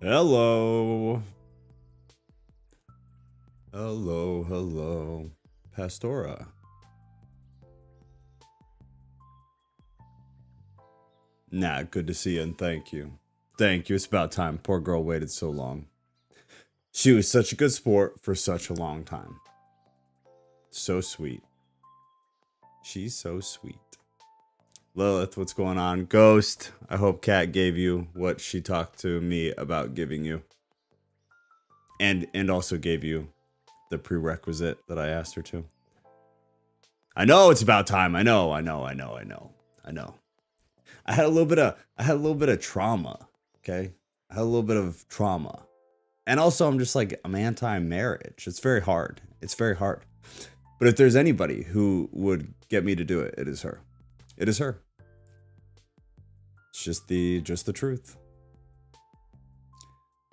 Hello. Hello. Pastora. Nah, good to see you and thank you. Thank you. It's about time. Poor girl waited so long. She was such a good sport for such a long time. So sweet. She's so sweet. Lilith, what's going on? Ghost, I hope Kat gave you what she talked to me about giving you. And also gave you the prerequisite that I asked her to. I know it's about time. I know. I had a little bit of trauma, okay? I had a little bit of trauma. And also I'm anti-marriage. It's very hard. But if there's anybody who would get me to do it, it is her. It's just the truth.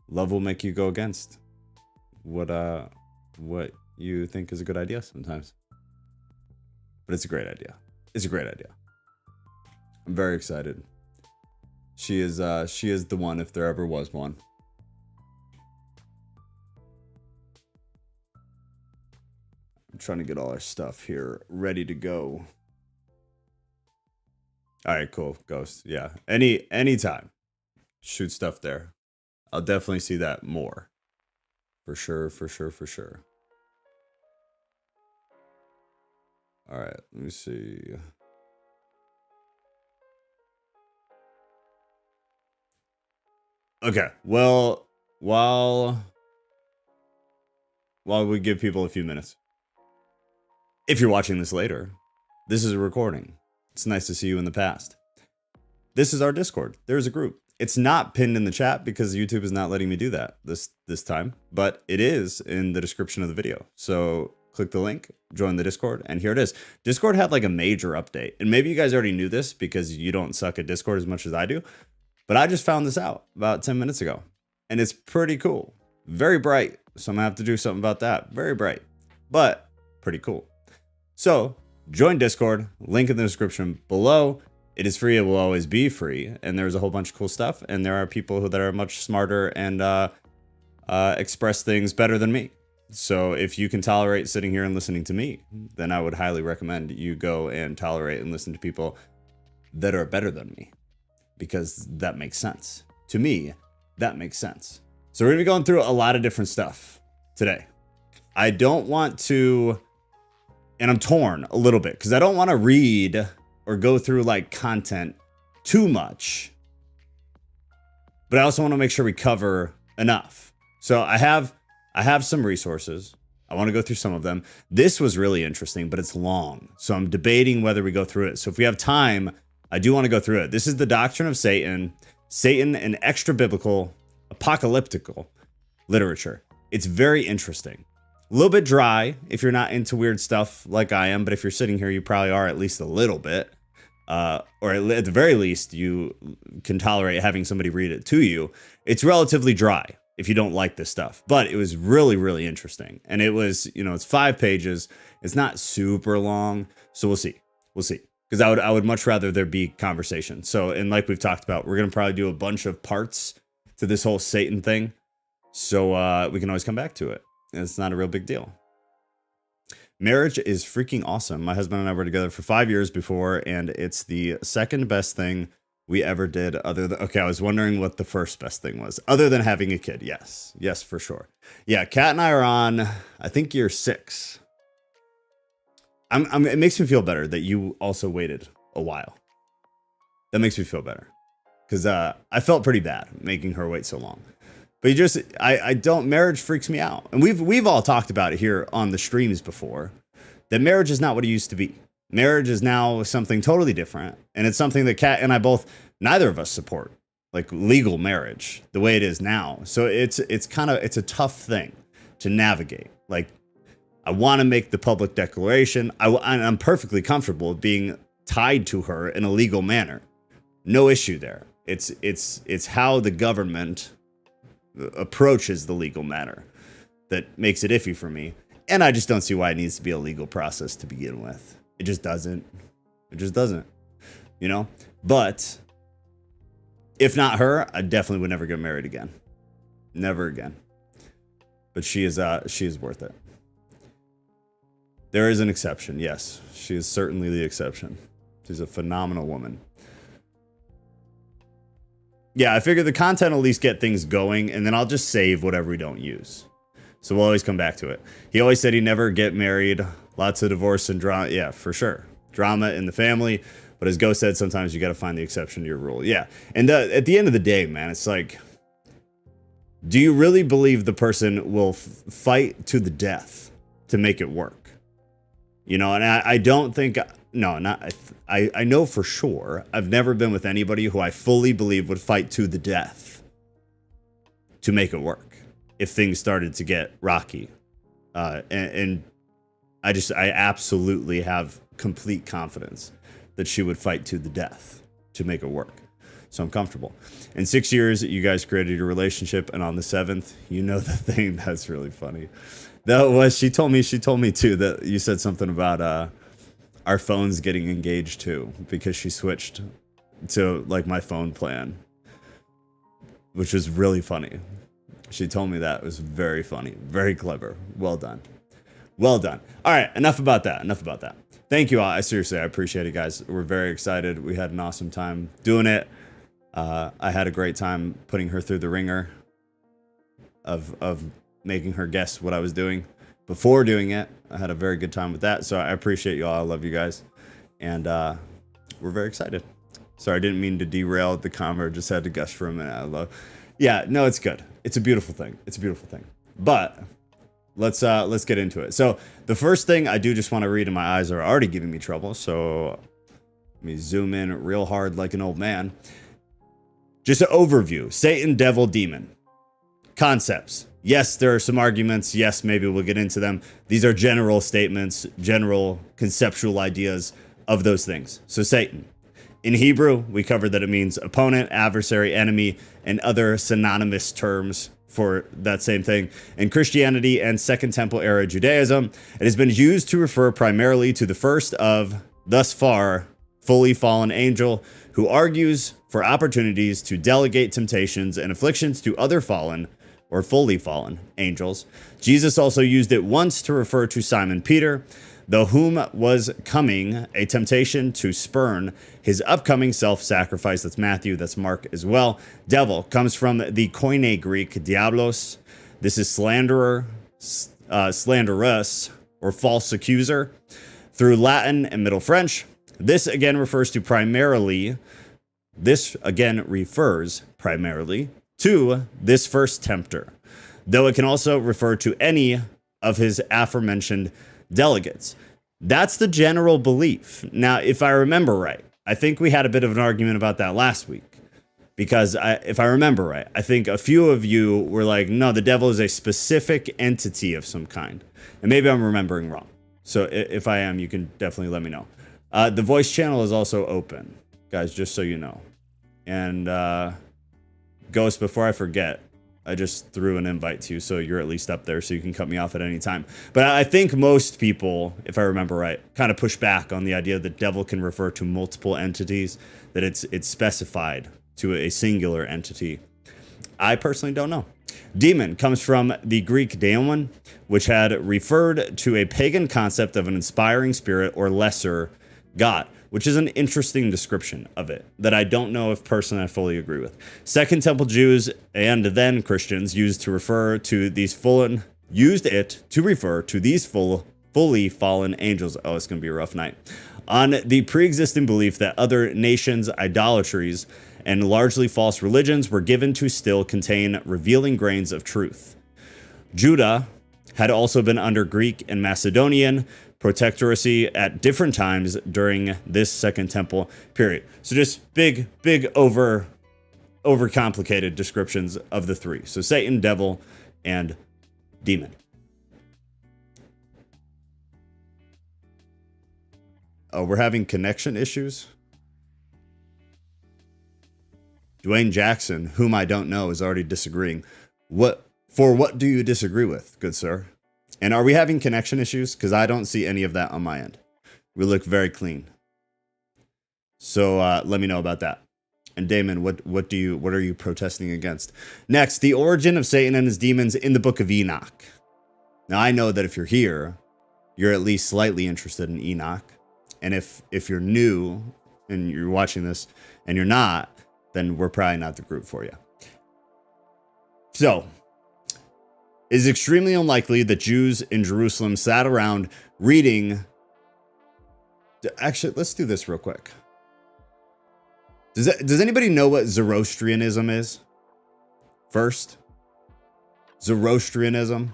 Love will make you go against what you think is a good idea sometimes. But it's a great idea. I'm very excited. She is the one if there ever was one. I'm trying to get all our stuff here ready to go. All right, cool. Ghost. Yeah. Anytime. Shoot stuff there. I'll definitely see that more. For sure. All right, let me see. Okay, well, while we give people a few minutes. If you're watching this later, this is a recording. It's nice to see you in the past. This is our Discord. There's a group. It's not pinned in the chat because YouTube is not letting me do that this time, but it is in the description of the video. So click the link, join the Discord, and here it is. Discord had like a major update, and maybe you guys already knew this because you don't suck at Discord as much as I do, but I just found this out about 10 minutes ago, and it's pretty cool. Very bright, so I'm gonna have to do something about that. Very bright, but pretty cool. So join Discord, link in the description below. It is free, it will always be free, and there's a whole bunch of cool stuff, and there are people that are much smarter and express things better than me. So if you can tolerate sitting here and listening to me, then I would highly recommend you go and tolerate and listen to people that are better than me, because that makes sense. To me, that makes sense. So we're gonna be going through a lot of different stuff today. I don't want to, and I'm torn a little bit, because I don't want to read or go through like content too much, but I also want to make sure we cover enough. So I have some resources. I want to go through some of them. This was really interesting, but it's long. So I'm debating whether we go through it. So if we have time, I do want to go through it. This is the doctrine of Satan and extra biblical, apocalyptical literature. It's very interesting. A little bit dry if you're not into weird stuff like I am, but if you're sitting here, you probably are at least a little bit. Or at the very least, you can tolerate having somebody read it to you. It's relatively dry if you don't like this stuff, but it was really, really interesting. And it was, it's 5 pages. It's not super long. So we'll see. Because I would much rather there be conversation. So, and like we've talked about, we're going to probably do a bunch of parts to this whole Satan thing. So we can always come back to it. It's not a real big deal. Marriage is freaking awesome. My husband and I were together for 5 years before, and it's the second best thing we ever did other than, okay, I was wondering what the first best thing was, other than having a kid. Yes, for sure. Yeah, Kat and I are on, I think, year 6. It makes me feel better that you also waited a while. That makes me feel better, because I felt pretty bad making her wait so long. But marriage freaks me out. And we've all talked about it here on the streams before, that marriage is not what it used to be. Marriage is now something totally different. And it's something that Kat and I neither of us support, like legal marriage the way it is now. So it's a tough thing to navigate. Like, I want to make the public declaration. I'm perfectly comfortable being tied to her in a legal manner. No issue there. It's how the government approaches the legal matter that makes it iffy for me, and I just don't see why it needs to be a legal process to begin with. It just doesn't, But if not her, I definitely would never get married again. Never again. But she is worth it. There is an exception, yes. She is certainly the exception. She's a phenomenal woman. Yeah, I figure the content will at least get things going, and then I'll just save whatever we don't use. So we'll always come back to it. He always said he'd never get married. Lots of divorce and drama. Yeah, for sure. Drama in the family. But as Ghost said, sometimes you got to find the exception to your rule. Yeah. And at the end of the day, man, it's like, do you really believe the person will fight to the death to make it work? You know, and I don't think, no, not, I know for sure, I've never been with anybody who I fully believe would fight to the death to make it work if things started to get rocky. And I absolutely have complete confidence that she would fight to the death to make it work. So I'm comfortable. In 6 years, you guys created your relationship, and on the 7th, you know the thing. That's really funny. That was, she told me too, that you said something about our phones getting engaged too, because she switched to like my phone plan, which was really funny. She told me that. It was very funny, very clever. Well done. Well done. All right, enough about that. Thank you all. I appreciate it, guys. We're very excited. We had an awesome time doing it. I had a great time putting her through the ringer of making her guess what I was doing before doing it. I had a very good time with that. So I appreciate you all. I love you guys. And we're very excited. Sorry, I didn't mean to derail the convo. Just had to gush for a minute. Yeah, no, it's good. It's a beautiful thing. But let's get into it. So the first thing I do just want to read, and my eyes are already giving me trouble. So let me zoom in real hard like an old man. Just an overview. Satan, devil, demon. Concepts. Yes, there are some arguments. Yes, maybe we'll get into them. These are general statements, general conceptual ideas of those things. So Satan. In Hebrew, we covered that it means opponent, adversary, enemy, and other synonymous terms for that same thing. In Christianity and Second Temple era Judaism, it has been used to refer primarily to the first of, thus far, fully fallen angel who argues for opportunities to delegate temptations and afflictions to other fallen or fully fallen angels. Jesus also used it once to refer to Simon Peter, though whom was coming a temptation to spurn his upcoming self-sacrifice. That's Matthew, that's Mark as well. Devil comes from the Koine Greek diablos. This is slanderer, slanderous, or false accuser. Through Latin and Middle French, this again refers primarily to this first tempter, though it can also refer to any of his aforementioned delegates. That's the general belief. Now, if I remember right, I think we had a bit of an argument about that last week, because if I remember right, I think a few of you were like, no, the devil is a specific entity of some kind. And maybe I'm remembering wrong. So if I am, you can definitely let me know. The voice channel is also open, guys, just so you know. And Ghost, before I forget, I just threw an invite to you, so you're at least up there, so you can cut me off at any time. But I think most people, if I remember right, kind of push back on the idea that devil can refer to multiple entities, that it's specified to a singular entity. I personally don't know. Demon comes from the Greek daemon, which had referred to a pagan concept of an inspiring spirit or lesser god, which is an interesting description of it that I don't know if personally I fully agree with. Second Temple Jews and then Christians used it to refer to these fully fallen angels. Oh, it's going to be a rough night. On the pre-existing belief that other nations' idolatries and largely false religions were given to still contain revealing grains of truth. Judah had also been under Greek and Macedonian protectoracy at different times during this Second Temple period. So just big overcomplicated descriptions of the three. So Satan, devil, and demon. Oh, we're having connection issues? Dwayne Jackson, whom I don't know, is already disagreeing. What do you disagree with, good sir? And are we having connection issues? Because I don't see any of that on my end. We look very clean. So let me know about that. And Damon, what are you protesting against? Next, the origin of Satan and his demons in the book of Enoch. Now, I know that if you're here, you're at least slightly interested in Enoch. And if you're new and you're watching this and you're not, then we're probably not the group for you. So, it is extremely unlikely that Jews in Jerusalem sat around reading. Actually, let's do this real quick. Does anybody know what Zoroastrianism is? First, Zoroastrianism.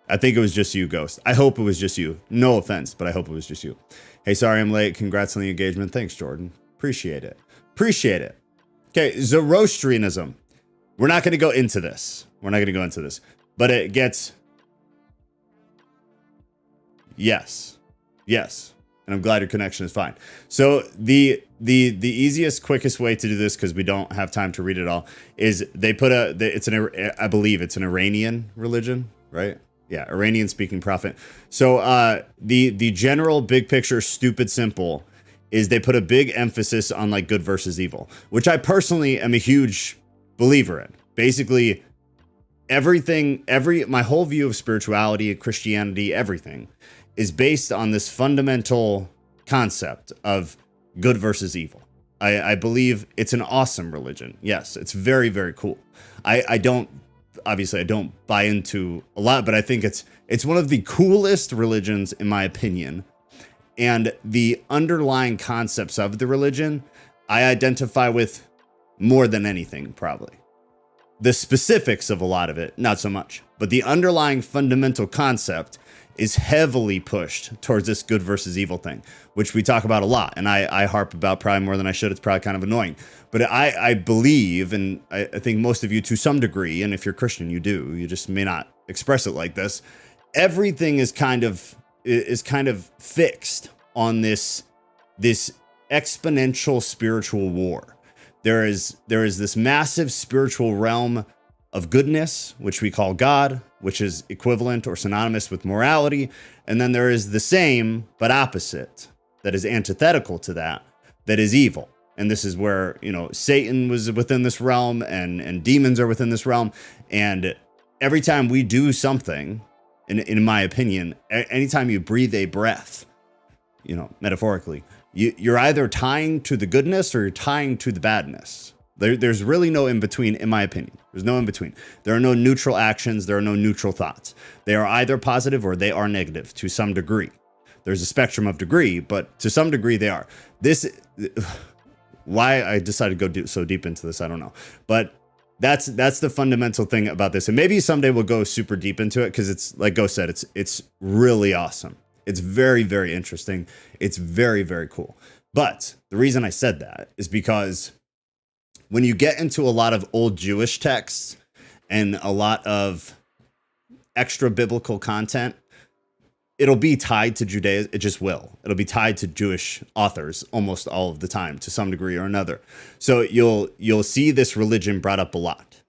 I think it was just you, Ghost. I hope it was just you. No offense, but I hope it was just you. Hey, sorry I'm late. Congrats on the engagement. Thanks, Jordan. Appreciate it. Appreciate it. Okay, Zoroastrianism. We're not going to go into this. But it gets... Yes. And I'm glad your connection is fine. So the easiest, quickest way to do this, because we don't have time to read it all, is they put I believe it's an Iranian religion, right? Yeah, Iranian speaking prophet. So the general big picture, stupid simple, is they put a big emphasis on like good versus evil, which I personally am a huge believer in. Basically, my whole view of spirituality, Christianity, everything is based on this fundamental concept of good versus evil. I believe it's an awesome religion. Yes, it's very, very cool. I don't buy into a lot, but I think it's one of the coolest religions in my opinion. And the underlying concepts of the religion, I identify with more than anything, probably. The specifics of a lot of it, not so much. But the underlying fundamental concept is heavily pushed towards this good versus evil thing, which we talk about a lot. And I harp about probably more than I should. It's probably kind of annoying. But I believe, and I think most of you to some degree, and if you're Christian, you do, you just may not express it like this. Everything is kind of fixed on this exponential spiritual war. There is this massive spiritual realm of goodness, which we call God, which is equivalent or synonymous with morality. And then there is the same, but opposite, that is antithetical to that is evil. And this is where, Satan was within this realm and demons are within this realm. And every time we do something, in my opinion, anytime you breathe a breath, metaphorically, you're either tying to the goodness or you're tying to the badness. There's really no in between, in my opinion. There's no in between. There are no neutral actions. There are no neutral thoughts. They are either positive or they are negative to some degree. There's a spectrum of degree, but to some degree they are. Why I decided to go so deep into this, I don't know. But that's the fundamental thing about this. And maybe someday we'll go super deep into it because it's, like Ghost said, it's really awesome. It's very, very interesting. It's very, very cool. But the reason I said that is because when you get into a lot of old Jewish texts and a lot of extra biblical content, it'll be tied to Judaism. It just will. It'll be tied to Jewish authors almost all of the time to some degree or another. So you'll see this religion brought up a lot.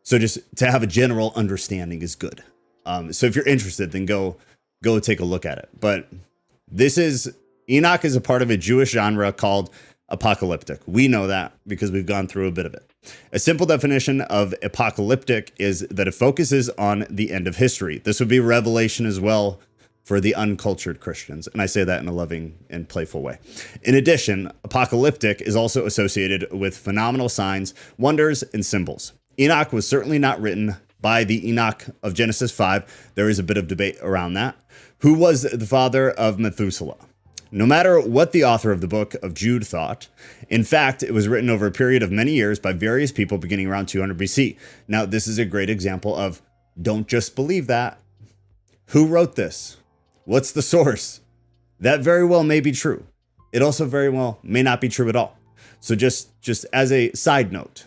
So just to have a general understanding is good. So if you're interested, then go take a look at it. But Enoch is a part of a Jewish genre called apocalyptic. We know that because we've gone through a bit of it. A simple definition of apocalyptic is that it focuses on the end of history. This would be revelation as well for the uncultured Christians. And I say that in a loving and playful way. In addition, apocalyptic is also associated with phenomenal signs, wonders, and symbols. Enoch was certainly not written by the Enoch of Genesis 5. There is a bit of debate around that. Who was the father of Methuselah? No matter what the author of the book of Jude thought, in fact, it was written over a period of many years by various people beginning around 200 BC. Now, this is a great example of don't just believe that. Who wrote this? What's the source? That very well may be true. It also very well may not be true at all. So just as a side note,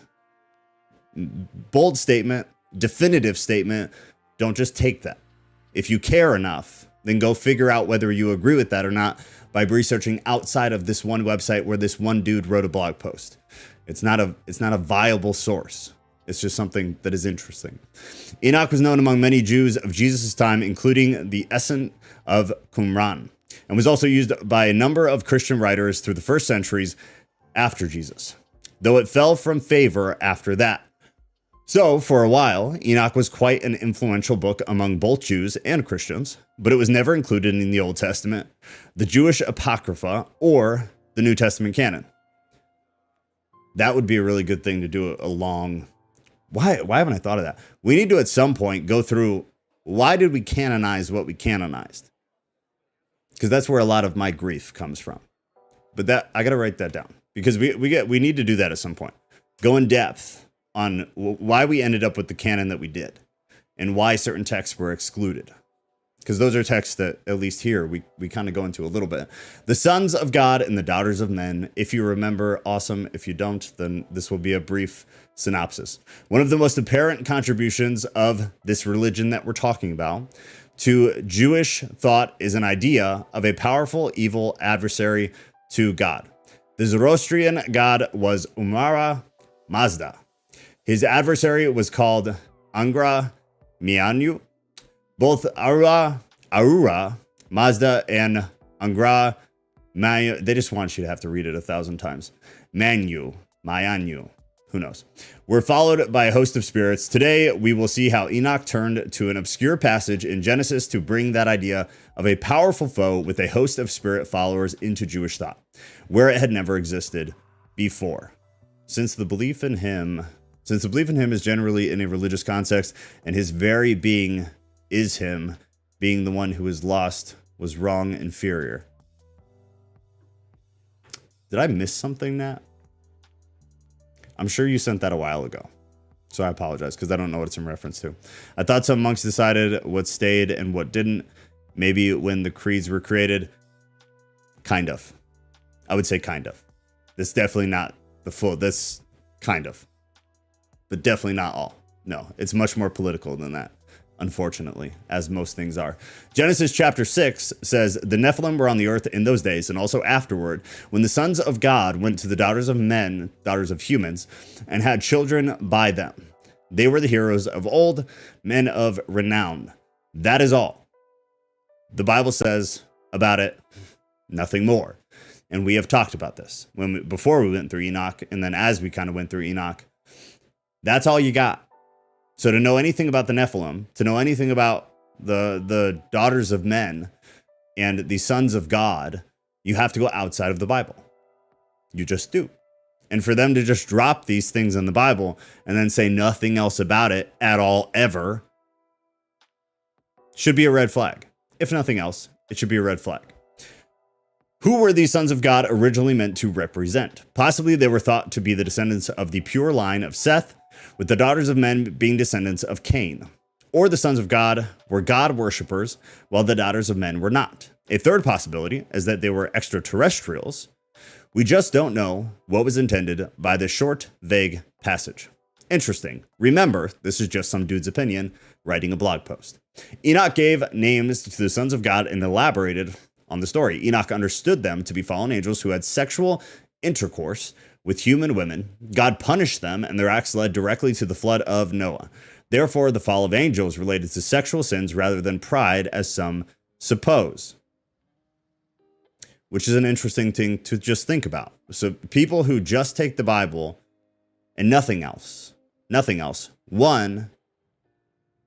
bold statement, definitive statement, don't just take that. If you care enough, then go figure out whether you agree with that or not by researching outside of this one website where this one dude wrote a blog post. It's not a viable source. It's just something that is interesting. Enoch was known among many Jews of Jesus' time, including the Essene of Qumran. and was also used by a number of Christian writers through the first centuries after Jesus, though it fell from favor after that. So, for a while, Enoch was quite an influential book among both Jews and Christians, but it was never included in the Old Testament, the Jewish Apocrypha, or the New Testament canon. That would be a really good thing to do a long... Why haven't I thought of that? We need to, at some point, go through, why did we canonize what we canonized? Because that's where a lot of my grief comes from. But that I got to write that down, because we need to do that at some point. Go in depth on why we ended up with the canon that we did and why certain texts were excluded. Because those are texts that, at least here, we kind of go into a little bit. The sons of God and the daughters of men. If you remember, awesome. If you don't, then this will be a brief synopsis. One of the most apparent contributions of this religion that we're talking about to Jewish thought is an idea of a powerful evil adversary to God. The Zoroastrian god was Umara Mazda. His adversary was called Angra Mainyu. Both Ahura Mazda and Angra Mainyu, they just want you to have to read it 1,000 times. Mainyu, who knows? We're followed by a host of spirits. Today, we will see how Enoch turned to an obscure passage in Genesis to bring that idea of a powerful foe with a host of spirit followers into Jewish thought, where it had never existed before. Since the belief in him is generally in a religious context, and his very being is him, being the one who is lost, was wrong, inferior. Did I miss something, Nat? I'm sure you sent that a while ago, so I apologize, because I don't know what it's in reference to. I thought some monks decided what stayed and what didn't, maybe when the creeds were created. Kind of. I would say kind of. That's definitely not the full, this kind of. But definitely not all. No, it's much more political than that, unfortunately, as most things are. Genesis chapter 6 says, the Nephilim were on the earth in those days, and also afterward, when the sons of God went to the daughters of men, daughters of humans, and had children by them. They were the heroes of old, men of renown. That is all the Bible says about it, nothing more. And we have talked about this before we went through Enoch, and then as we kind of went through Enoch. That's all you got. So to know anything about the Nephilim, to know anything about the daughters of men and the sons of God, you have to go outside of the Bible. You just do. And for them to just drop these things in the Bible and then say nothing else about it at all ever should be a red flag. If nothing else, it should be a red flag. Who were these sons of God originally meant to represent? Possibly they were thought to be the descendants of the pure line of Seth, with the daughters of men being descendants of Cain. Or the sons of God were God worshippers, while the daughters of men were not. A third possibility is that they were extraterrestrials. We just don't know what was intended by this short, vague passage. Interesting. Remember, this is just some dude's opinion writing a blog post. Enoch gave names to the sons of God and elaborated on the story. Enoch understood them to be fallen angels who had sexual intercourse with human women. God punished them, and their acts led directly to the flood of Noah. Therefore, the fall of angels related to sexual sins rather than pride, as some suppose. Which is an interesting thing to just think about. So people who just take the Bible and nothing else. One,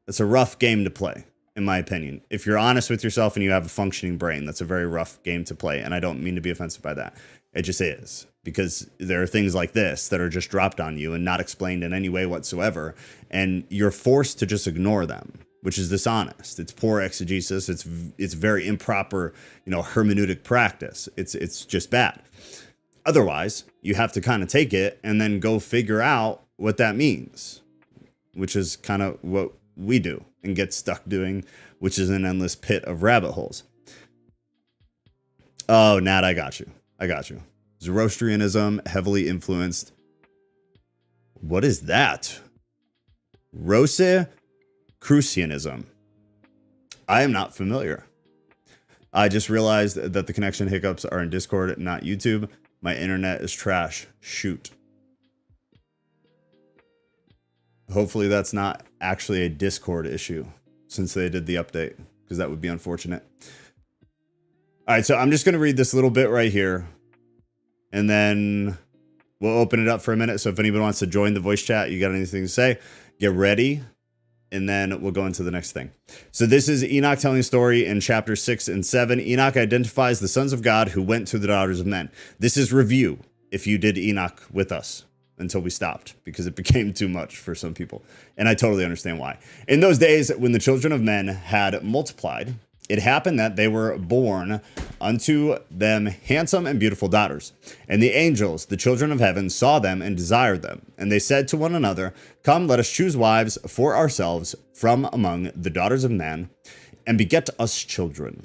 it's a rough game to play, in my opinion. If you're honest with yourself and you have a functioning brain, that's a very rough game to play. And I don't mean to be offensive by that. It just is. Because there are things like this that are just dropped on you and not explained in any way whatsoever. And you're forced to just ignore them, which is dishonest. It's poor exegesis. It's very improper, hermeneutic practice. It's just bad. Otherwise, you have to kind of take it and then go figure out what that means, which is kind of what we do and get stuck doing, which is an endless pit of rabbit holes. Oh, Nat, I got you. Zoroastrianism, heavily influenced. What is that? Rosicrucianism. I am not familiar. I just realized that the connection hiccups are in Discord, not YouTube. My internet is trash. Shoot. Hopefully that's not actually a Discord issue since they did the update, because that would be unfortunate. All right, so I'm just going to read this little bit right here, and then we'll open it up for a minute. So if anybody wants to join the voice chat, you got anything to say, get ready, and then we'll go into the next thing. So this is Enoch telling a story in chapter 6 and 7. Enoch identifies the sons of God who went to the daughters of men. This is review, if you did Enoch with us until we stopped, because it became too much for some people. And I totally understand why. In those days, when the children of men had multiplied, it happened that they were born unto them handsome and beautiful daughters. And the angels, the children of heaven, saw them and desired them. And they said to one another, come, let us choose wives for ourselves from among the daughters of man, and beget us children.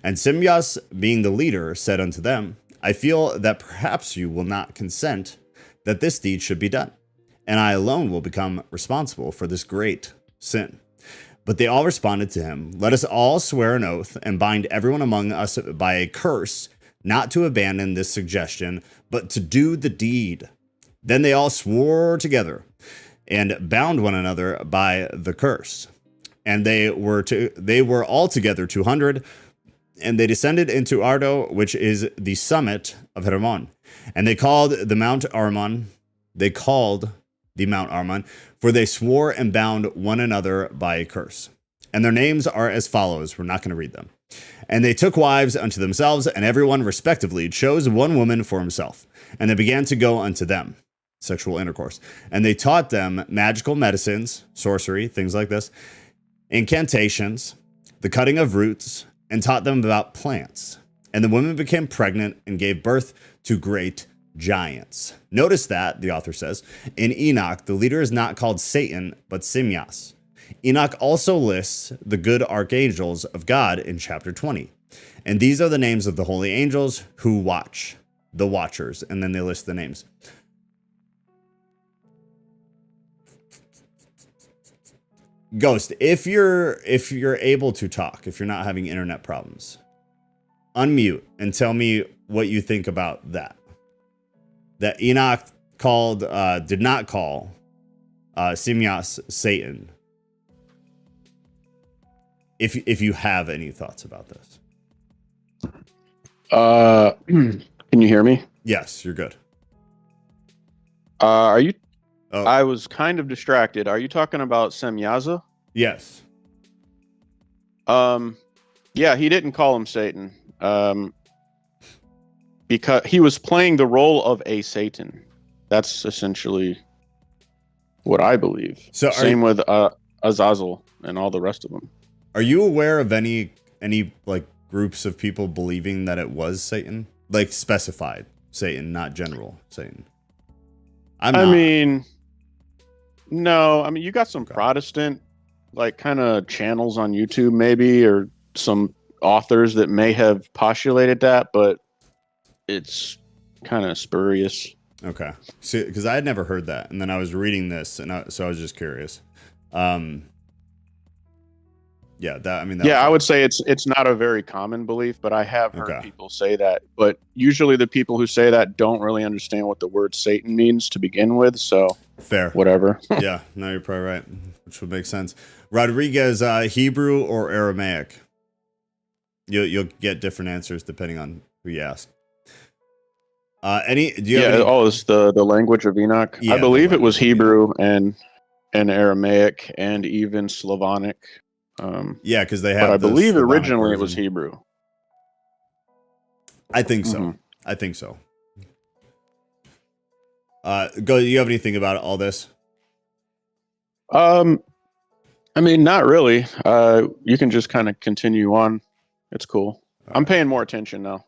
And Simyas, being the leader, said unto them, I feel that perhaps you will not consent that this deed should be done, and I alone will become responsible for this great sin. But they all responded to him, let us all swear an oath and bind everyone among us by a curse, not to abandon this suggestion, but to do the deed. Then they all swore together and bound one another by the curse. And they were altogether 200, and they descended into Ardo, which is the summit of Hermon. And they called the Mount Armon, for they swore and bound one another by a curse. And their names are as follows. We're not going to read them. And they took wives unto themselves, and everyone respectively chose one woman for himself. And they began to go unto them, sexual intercourse. And they taught them magical medicines, sorcery, things like this, incantations, the cutting of roots, and taught them about plants. And the women became pregnant and gave birth to great giants. Notice that, the author says, in Enoch, the leader is not called Satan, but Simyas. Enoch also lists the good archangels of God in chapter 20. And these are the names of the holy angels who watch, the watchers, and then they list the names. Ghost, if you're able to talk, if you're not having internet problems, unmute and tell me what you think about that. That Enoch did not call Simyas Satan. If you have any thoughts about this. Can you hear me? Yes, you're good. Are you? Oh. I was kind of distracted. Are you talking about Semyaza? Yes. Yeah, he didn't call him Satan. Because he was playing the role of a Satan. That's essentially what I believe. So same with Azazel and all the rest of them. Are you aware of any like groups of people believing that it was Satan? Like specified Satan, not general Satan. I mean, no. I mean, you got some Protestant like kind of channels on YouTube maybe, or some authors that may have postulated that, but it's kind of spurious. Okay. So, because I had never heard that, and then I was reading this, and so I was just curious. Yeah, I would say it's not a very common belief, but I have heard people say that. But usually the people who say that don't really understand what the word Satan means to begin with, so fair. Whatever. Yeah, no, you're probably right, which would make sense. Rodriguez, Hebrew or Aramaic? You'll get different answers depending on who you ask. It's the language of Enoch. Yeah, I believe it was Hebrew and Aramaic and even Slavonic. Because they have. But I believe Slavonic originally version. it was Hebrew. I think so. Mm-hmm. I think so. Go. You have anything about all this? I mean, not really. You can just kind of continue on. It's cool. I'm paying more attention now.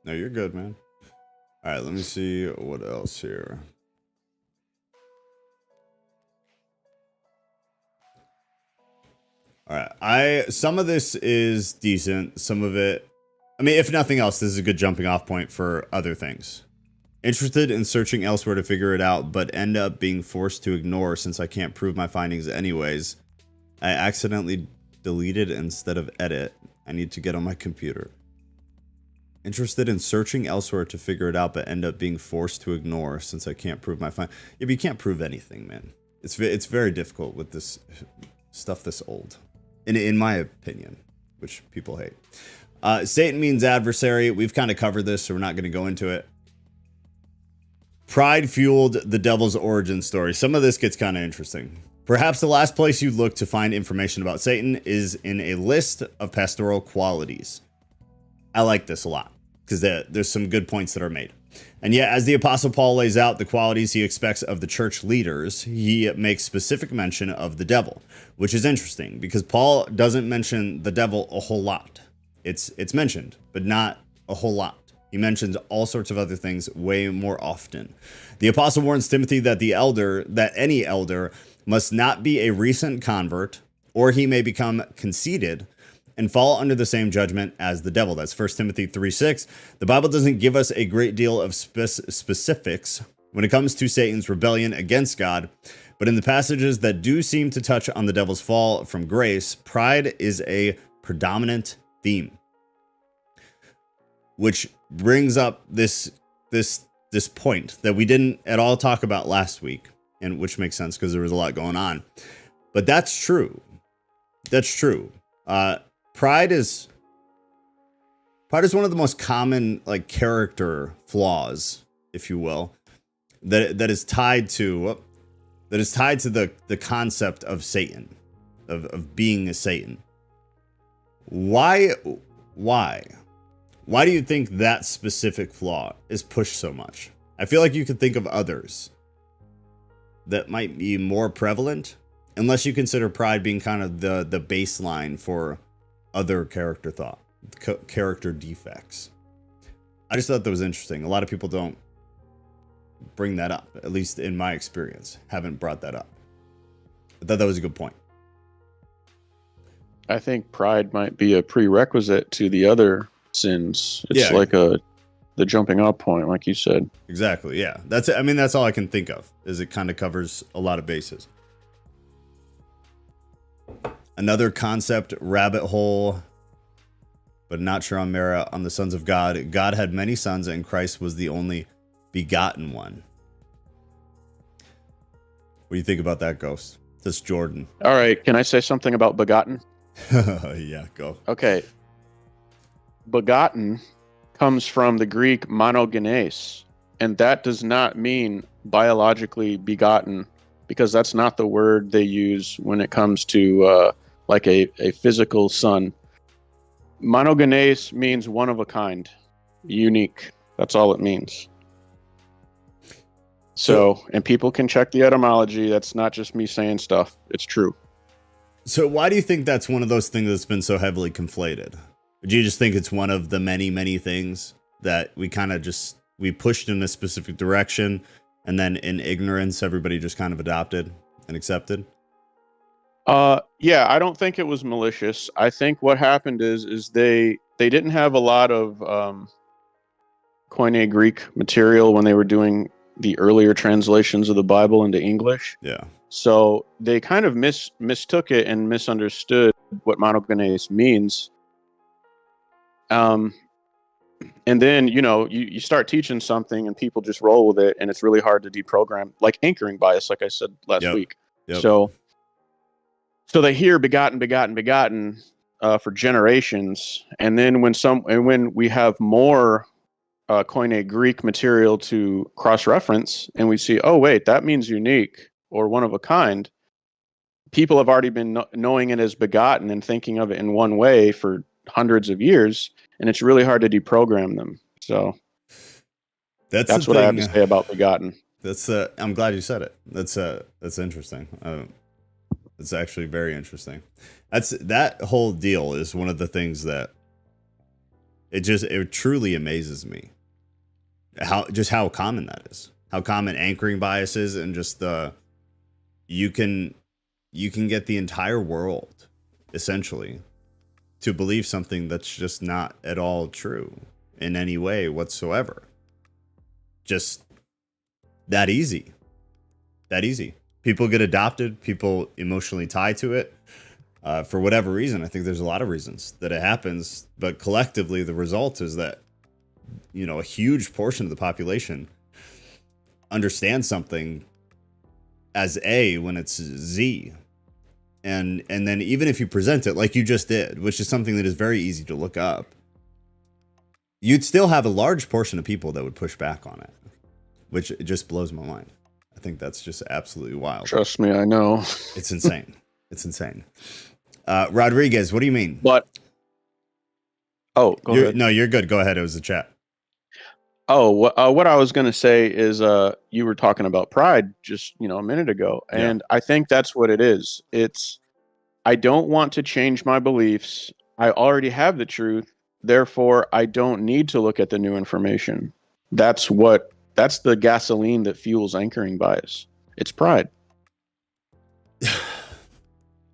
No, you're good, man. All right, let me see what else here. All right, some of this is decent. Some of it, I mean, if nothing else, this is a good jumping off point for other things. Interested in searching elsewhere to figure it out, but end up being forced to ignore since I can't prove my findings anyways. I accidentally deleted instead of edit. I need to get on my computer. Interested in searching elsewhere to figure it out, but end up being forced to ignore since I can't prove my findings. Yeah, but you can't prove anything, man. It's very difficult with this stuff this old. In my opinion, which people hate. Satan means adversary. We've kind of covered this, so we're not going to go into it. Pride fueled the devil's origin story. Some of this gets kind of interesting. Perhaps the last place you look to find information about Satan is in a list of pastoral qualities. I like this a lot because there's some good points that are made. And yet, as the Apostle Paul lays out the qualities he expects of the church leaders, he makes specific mention of the devil, which is interesting because Paul doesn't mention the devil a whole lot. It's mentioned, but not a whole lot. He mentions all sorts of other things way more often. The apostle warns Timothy that any elder must not be a recent convert, or he may become conceited and fall under the same judgment as the devil. That's 1 Timothy 3:6. The Bible doesn't give us a great deal of specifics when it comes to Satan's rebellion against God, but in the passages that do seem to touch on the devil's fall from grace, pride is a predominant theme. Which brings up this point that we didn't at all talk about last week, and which makes sense because there was a lot going on. But that's true. That's true. Pride is one of the most common like character flaws, if you will, that is tied to the concept of Satan, of being a Satan. Why? Why do you think that specific flaw is pushed so much? I feel like you could think of others that might be more prevalent, unless you consider pride being kind of the baseline for other character defects. I just thought that was interesting. A lot of people don't bring that up, at least in my experience, haven't brought that up. I thought that was a good point. I think pride might be a prerequisite to the other sins. It's like the jumping off point, like you said. Exactly. Yeah. That's all I can think of, is it kind of covers a lot of bases. Another concept rabbit hole, but not sure on merit, on the sons of God. God had many sons and Christ was the only begotten one. What do you think about that, Ghost? That's Jordan. All right. Can I say something about begotten? Yeah, go. Okay. Begotten comes from the Greek monogenes, and that does not mean biologically begotten, because that's not the word they use when it comes to like a physical son. Monogenes means one of a kind, unique. That's all it means. So, and people can check the etymology. That's not just me saying stuff. It's true. So why do you think that's one of those things that's been so heavily conflated? Do you just think it's one of the many, many things that we kind of we pushed in a specific direction, and then in ignorance, everybody just kind of adopted and accepted? Yeah, I don't think it was malicious. I think what happened is they didn't have a lot of Koine Greek material when they were doing the earlier translations of the Bible into English. Yeah. So they kind of mistook it and misunderstood what monogenes means. And then, you start teaching something and people just roll with it, and it's really hard to deprogram, like anchoring bias, like I said last week. Yep. So they hear begotten for generations, and then when we have more Koine Greek material to cross-reference, and we see, oh wait, that means unique or one of a kind. People have already been knowing it as begotten and thinking of it in one way for hundreds of years, and it's really hard to deprogram them. So that's what I have to say about begotten. That's I'm glad you said it. That's interesting. It's actually very interesting. That whole deal is one of the things that it truly amazes me how common that is, how common anchoring bias is, and just you can get the entire world essentially to believe something that's just not at all true in any way whatsoever. Just that easy. People get adopted. People emotionally tie to it for whatever reason. I think there's a lot of reasons that it happens, but collectively the result is that, a huge portion of the population understands something as A when it's Z. And then even if you present it like you just did, which is something that is very easy to look up, you'd still have a large portion of people that would push back on it, which just blows my mind. I think that's just absolutely wild. Trust me, I know. It's insane. It's insane. Rodriguez, what do you mean? But go ahead. No, you're good. Go ahead. It was the chat. Oh, what I was going to say is you were talking about pride just, a minute ago. And I think that's what it is. It's, I don't want to change my beliefs. I already have the truth. Therefore, I don't need to look at the new information. That's the gasoline that fuels anchoring bias. It's pride.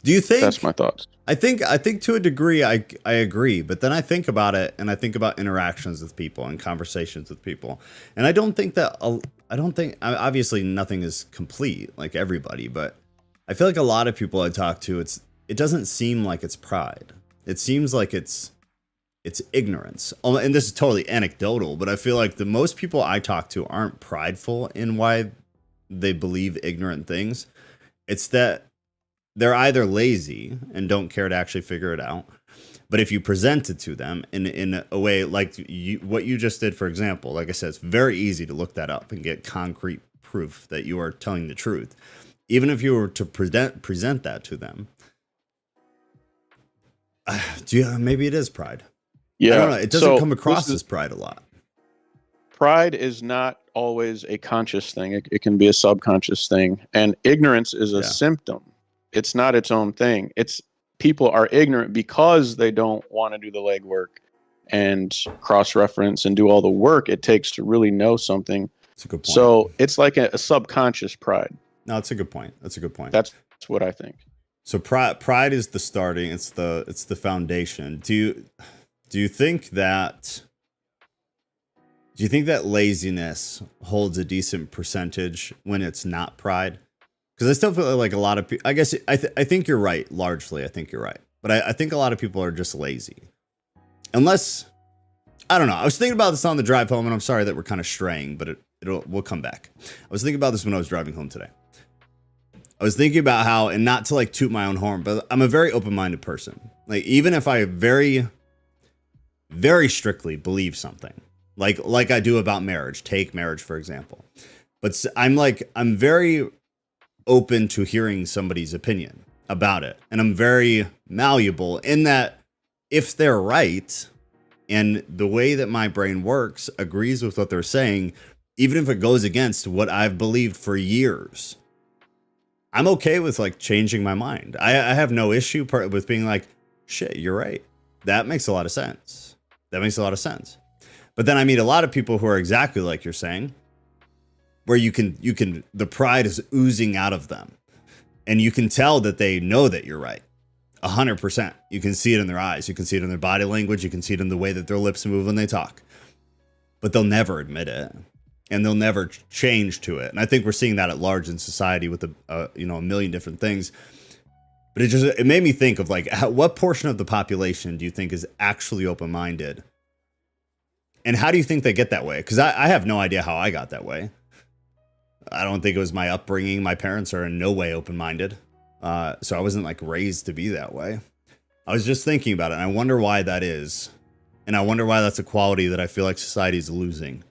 Do you think that's my thoughts? I think to a degree I agree, but then I think about it and I think about interactions with people and conversations with people. And I don't think obviously nothing is complete like everybody, but I feel like a lot of people I talk to it doesn't seem like it's pride. It seems like it's ignorance. And this is totally anecdotal, but I feel like the most people I talk to aren't prideful in why they believe ignorant things. It's that they're either lazy and don't care to actually figure it out. But if you present it to them in a way like what you just did, for example, like I said, it's very easy to look that up and get concrete proof that you are telling the truth. Even if you were to present that to them, maybe it is pride. Yeah, I don't know. It doesn't come across as pride a lot. Pride is not always a conscious thing. It can be a subconscious thing. And ignorance is a symptom. It's not its own thing. It's people are ignorant because they don't want to do the legwork and cross-reference and do all the work it takes to really know something. That's a good point. So it's like a subconscious pride. No, that's a good point. That's a good point. That's what I think. So pride is the starting. It's the foundation. Do you think that laziness holds a decent percentage when it's not pride? Because I still feel like a lot of people, I guess, I think you're right, largely. I think you're right. But I think a lot of people are just lazy. Unless, I don't know. I was thinking about this on the drive home, and I'm sorry that we're kind of straying, but we'll come back. I was thinking about this when I was driving home today. I was thinking about how, and not to like toot my own horn, but I'm a very open-minded person. Like, even if I very, very strictly believe something, like I do about marriage, take marriage, for example. But I'm very open to hearing somebody's opinion about it. And I'm very malleable in that if they're right and the way that my brain works agrees with what they're saying, even if it goes against what I've believed for years, I'm okay with like changing my mind. I have no issue with being like, shit, you're right. That makes a lot of sense. But then I meet a lot of people who are exactly like you're saying, where you can the pride is oozing out of them, and you can tell that they know that you're right 100%. You can see it in their eyes, you can see it in their body language, you can see it in the way that their lips move when they talk, but they'll never admit it and they'll never change to it. And I think we're seeing that at large in society with a million different things. But it made me think of like, what portion of the population do you think is actually open-minded, and how do you think they get that way? Because I have no idea how I got that way. I don't think it was my upbringing. My parents are in no way open-minded. So I wasn't like raised to be that way. I was just thinking about it, and I wonder why that is. And I wonder why that's a quality that I feel like society is losing.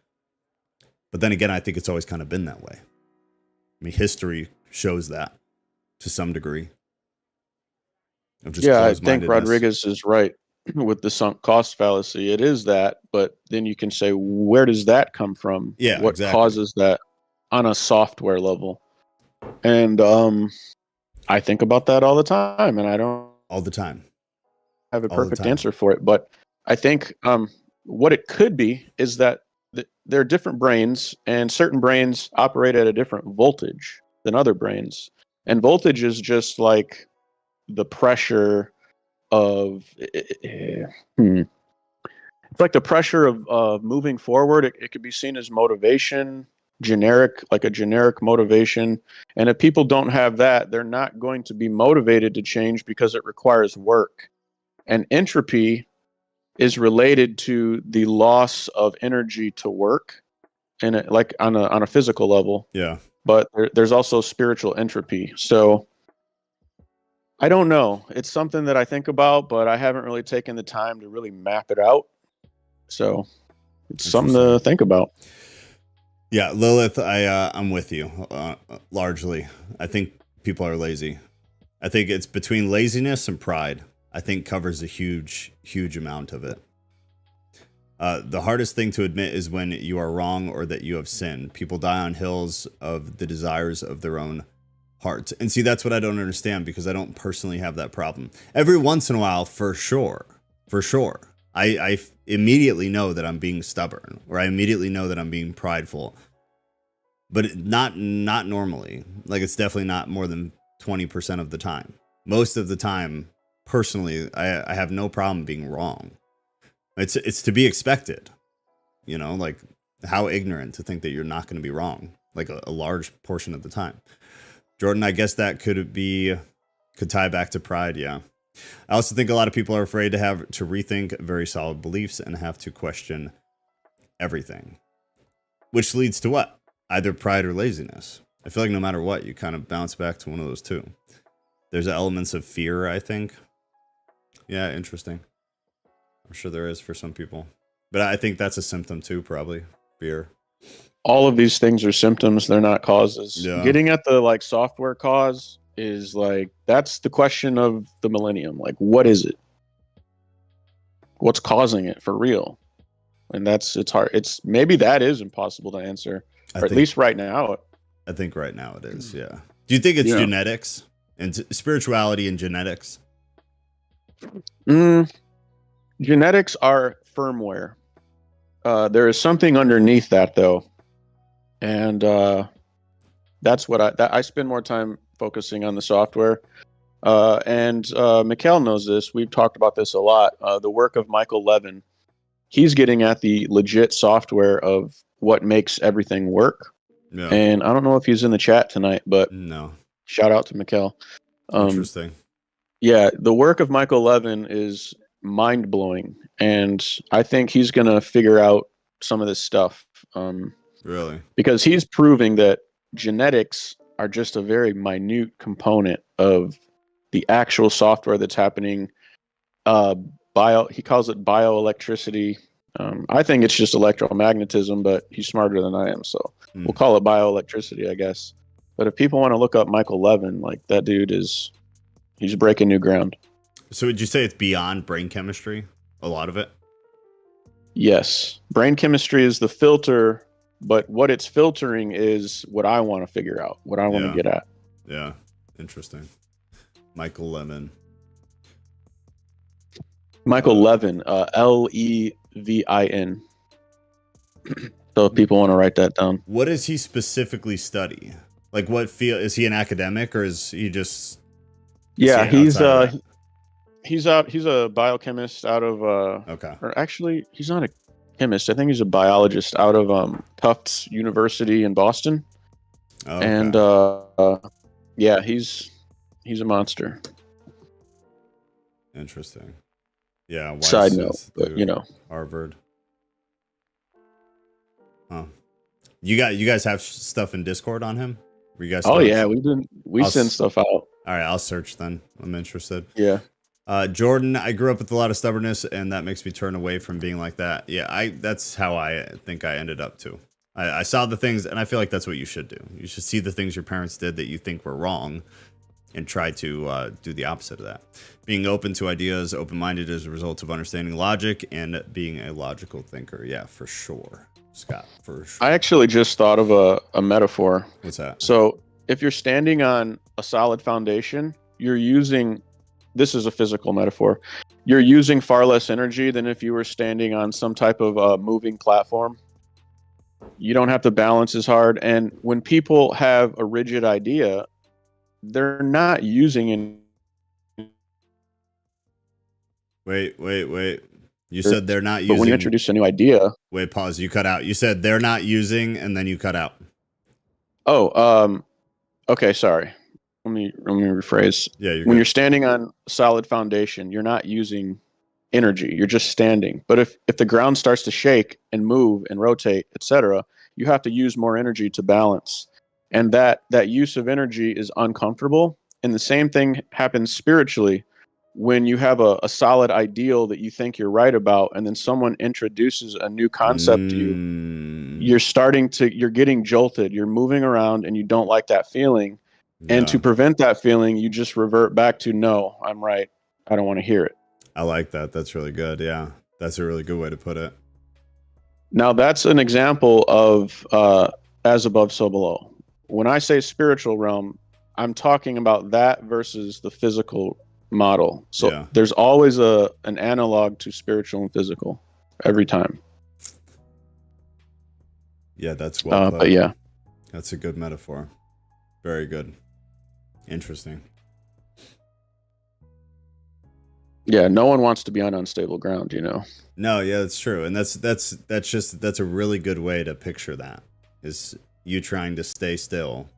But then again, I think it's always kind of been that way. I mean, history shows that to some degree. I think Rodriguez is right with the sunk cost fallacy. It is that, but then you can say, where does that come from? Yeah, what exactly. causes that on a software level? And I think about that all the time, and I don't all the time have a perfect answer for it. But I think what it could be is that there are different brains, and certain brains operate at a different voltage than other brains. And voltage is just like the pressure of it's like the pressure of moving forward. It could be seen as motivation, like a generic motivation. And if people don't have that, they're not going to be motivated to change because it requires work. And entropy is related to the loss of energy to work, and like on a physical level. Yeah. But there's also spiritual entropy. So I don't know. It's something that I think about, but I haven't really taken the time to really map it out. So it's something to think about. Yeah, Lilith, I'm with you largely. I think people are lazy. I think it's between laziness and pride. I think covers a huge amount of it. The hardest thing to admit is when you are wrong or that you have sinned. People die on hills of the desires of their own hearts. And see, that's what I don't understand, because I don't personally have that problem. Every once in a while, for sure, I immediately know that I'm being stubborn, or I immediately know that I'm being prideful. But not normally. Like, it's definitely not more than 20% of the time. Most of the time, personally, I have no problem being wrong. It's to be expected, you know, like, how ignorant to think that you're not going to be wrong, like a large portion of the time. Jordan, I guess that could tie back to pride. Yeah. I also think a lot of people are afraid to rethink very solid beliefs and have to question everything, which leads to what? Either pride or laziness. I feel like no matter what, you kind of bounce back to one of those two. There's elements of fear, I think. Yeah, interesting. I'm sure there is for some people. But I think that's a symptom too, probably. Fear. All of these things are symptoms, they're not causes. Yeah. Getting at the like software cause is like, that's the question of the millennium. Like, what is it? What's causing it for real? And it's hard. Maybe that is impossible to answer, or at least right now. I think right now it is, yeah. Do you think it's genetics and spirituality and genetics? Genetics are firmware. There is something underneath that, though. And that's what I spend more time focusing on the software. And Mikhail knows this. We've talked about this a lot. The work of Michael Levin, he's getting at the legit software of what makes everything work. Yeah. And I don't know if he's in the chat tonight, but no. Shout out to Mikhail. Interesting. Yeah, the work of Michael Levin is mind-blowing, and I think he's going to figure out some of this stuff. Really? Because he's proving that genetics are just a very minute component of the actual software that's happening. He calls it bioelectricity. I think it's just electromagnetism, but he's smarter than I am, so we'll call it bioelectricity, I guess. But if people want to look up Michael Levin, like, that dude he's breaking new ground. So would you say it's beyond brain chemistry? A lot of it? Yes. Brain chemistry is the filter, but what it's filtering is what I want to figure out, what I want to get at. Yeah. Interesting. Michael Levin. Michael Levin, Levin. So if people want to write that down. What does he specifically study? Like, what field? Is he an academic, or is he just... Yeah, he's a biochemist out of okay. Or actually, he's not a chemist. I think he's a biologist out of Tufts University in Boston. Okay. And yeah, he's a monster. Interesting. Yeah. Side note, but Harvard. Huh. You guys have stuff in Discord on him? Were you guys? Oh yeah, we send stuff out. All right, I'll search then. I'm interested. Yeah. Jordan, I grew up with a lot of stubbornness, and that makes me turn away from being like that. Yeah, that's how I think I ended up too. I saw the things, and I feel like that's what you should do. You should see the things your parents did that you think were wrong, and try to do the opposite of that. Being open to ideas, open-minded as a result of understanding logic and being a logical thinker. Yeah, for sure. Scott, for sure. I actually just thought of a metaphor. What's that? So if you're standing on a solid foundation, this is a physical metaphor. You're using far less energy than if you were standing on some type of moving platform. You don't have to balance as hard. And when people have a rigid idea, they're not using any. Wait. You said they're not using. But when you introduce a new idea. Wait, pause. You cut out. You said they're not using, and then you cut out. Oh, okay. Sorry. Let me rephrase. Yeah, when you're standing on solid foundation, you're not using energy. You're just standing. But if the ground starts to shake and move and rotate, etc., you have to use more energy to balance. And that use of energy is uncomfortable. And the same thing happens spiritually. when you have a solid ideal that you think you're right about, and then someone introduces a new concept to you, you're getting jolted, you're moving around, and you don't like that feeling. Yeah. And to prevent that feeling, you just revert back to, no, I'm right. I don't want to hear it. I like that. That's really good. Yeah. That's a really good way to put it. Now, that's an example of as above, so below. When I say spiritual realm, I'm talking about that versus the physical model. So there's always an analog to spiritual and physical every time. Yeah, that's well put. But yeah. That's a good metaphor. Very good. Interesting. Yeah, no one wants to be on unstable ground, you know. No, yeah, that's true. And that's a really good way to picture that. Is you trying to stay still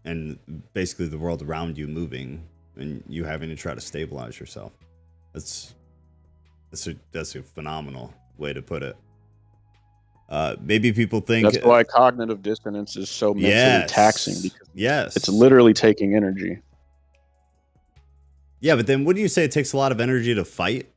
and basically the world around you moving and you having to try to stabilize yourself. That's a phenomenal way to put it. Maybe people think that's why cognitive dissonance is so mentally taxing, because it's literally taking energy. Yeah, but then wouldn't you say it takes a lot of energy to fight?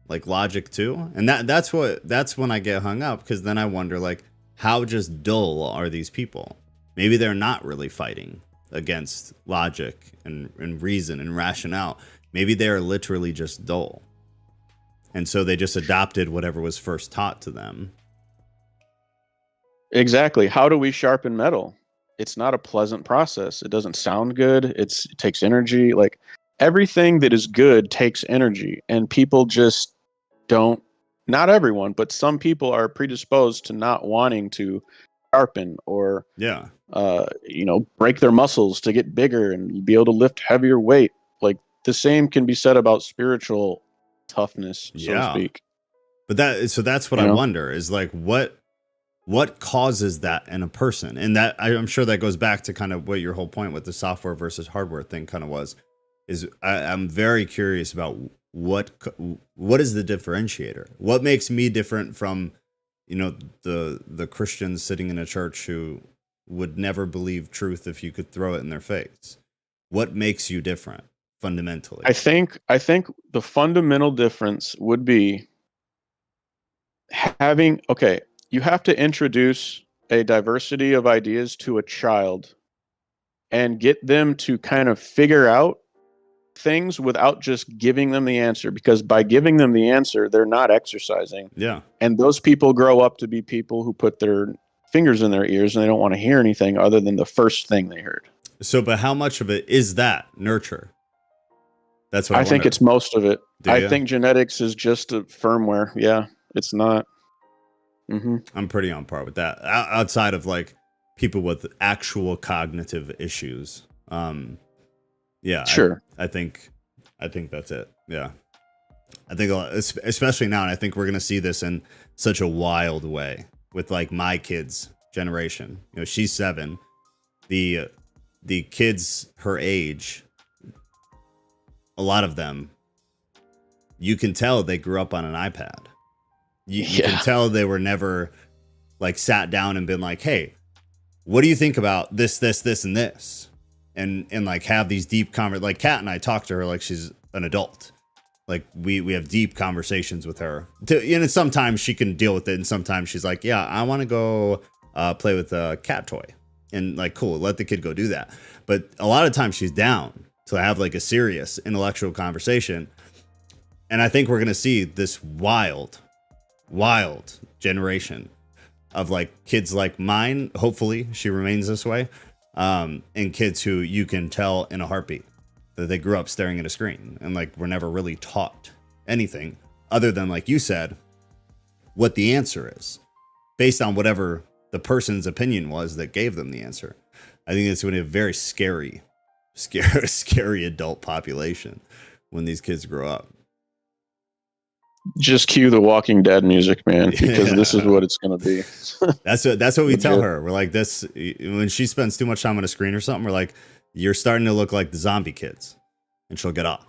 Like logic too? And that's when I get hung up, because then I wonder, like, how just dull are these people? Maybe they're not really fighting against logic and reason and rationale. Maybe they're literally just dull. And so they just adopted whatever was first taught to them. Exactly. How do we sharpen metal? It's not a pleasant process. It doesn't sound good. It takes energy. Like, everything that is good takes energy, and people just don't. Not everyone, but some people are predisposed to not wanting to sharpen or break their muscles to get bigger and be able to lift heavier weight. Like, the same can be said about spiritual toughness, so to speak. But that's what I wonder is, like, what causes that in a person? And that I'm sure that goes back to kind of what your whole point with the software versus hardware thing kind of was. Is I'm very curious about what is the differentiator? What makes me different from, the Christians sitting in a church who would never believe truth if you could throw it in their face? What makes you different fundamentally? I think the fundamental difference would be you have to introduce a diversity of ideas to a child and get them to kind of figure out things without just giving them the answer, because by giving them the answer, they're not exercising. Yeah. And those people grow up to be people who put their fingers in their ears and they don't want to hear anything other than the first thing they heard. So, but how much of it is that nurture? That's what I think it's most of it. I think genetics is just a firmware. Yeah, it's not. Mm-hmm. I'm pretty on par with that. Outside of, like, people with actual cognitive issues. Yeah, sure. I think that's it. Yeah, I think especially now, and I think we're gonna see this in such a wild way with, like, my kids' generation. She's 7. The kids her age, a lot of them, you can tell they grew up on an iPad. You can tell they were never, like, sat down and been like, hey, what do you think about this, and this? And like, have these deep like, Kat and I talk to her like she's an adult. Like, we have deep conversations with her. And sometimes she can deal with it, and sometimes she's like, yeah, I want to go play with a cat toy. And, like, cool, let the kid go do that. But a lot of times she's down to have, like, a serious intellectual conversation. And I think we're going to see this wild generation of, like, kids like mine. Hopefully she remains this way. And kids who you can tell in a heartbeat that they grew up staring at a screen and, like, were never really taught anything other than, like you said, what the answer is based on whatever the person's opinion was that gave them the answer. I think it's going to be a very scary adult population when these kids grow up. Just cue the Walking Dead music, man, because this is what it's going to be. That's what we tell her. We're like, this, when she spends too much time on a screen or something, we're like, you're starting to look like the zombie kids, and she'll get off.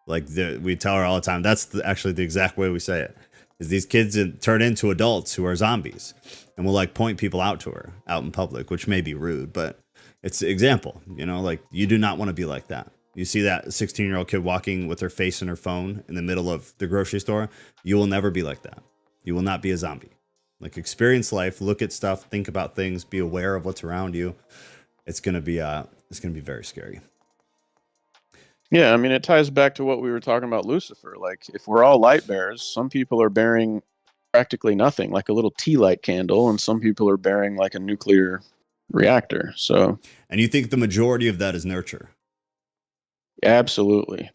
Like, we tell her all the time. That's actually the exact way we say it. Is these kids turn into adults who are zombies, and we'll, like, point people out to her out in public, which may be rude, but it's an example. Like, you do not want to be like that. You see that 16-year-old kid walking with her face in her phone in the middle of the grocery store. You will never be like that. You will not be a zombie. Like, experience life, look at stuff, think about things, be aware of what's around you. It's gonna be very scary. Yeah, I mean, it ties back to what we were talking about Lucifer. Like, if we're all light bearers, some people are bearing practically nothing, like a little tea light candle, and some people are bearing like a nuclear reactor. So, and you think the majority of that is nurture? Absolutely.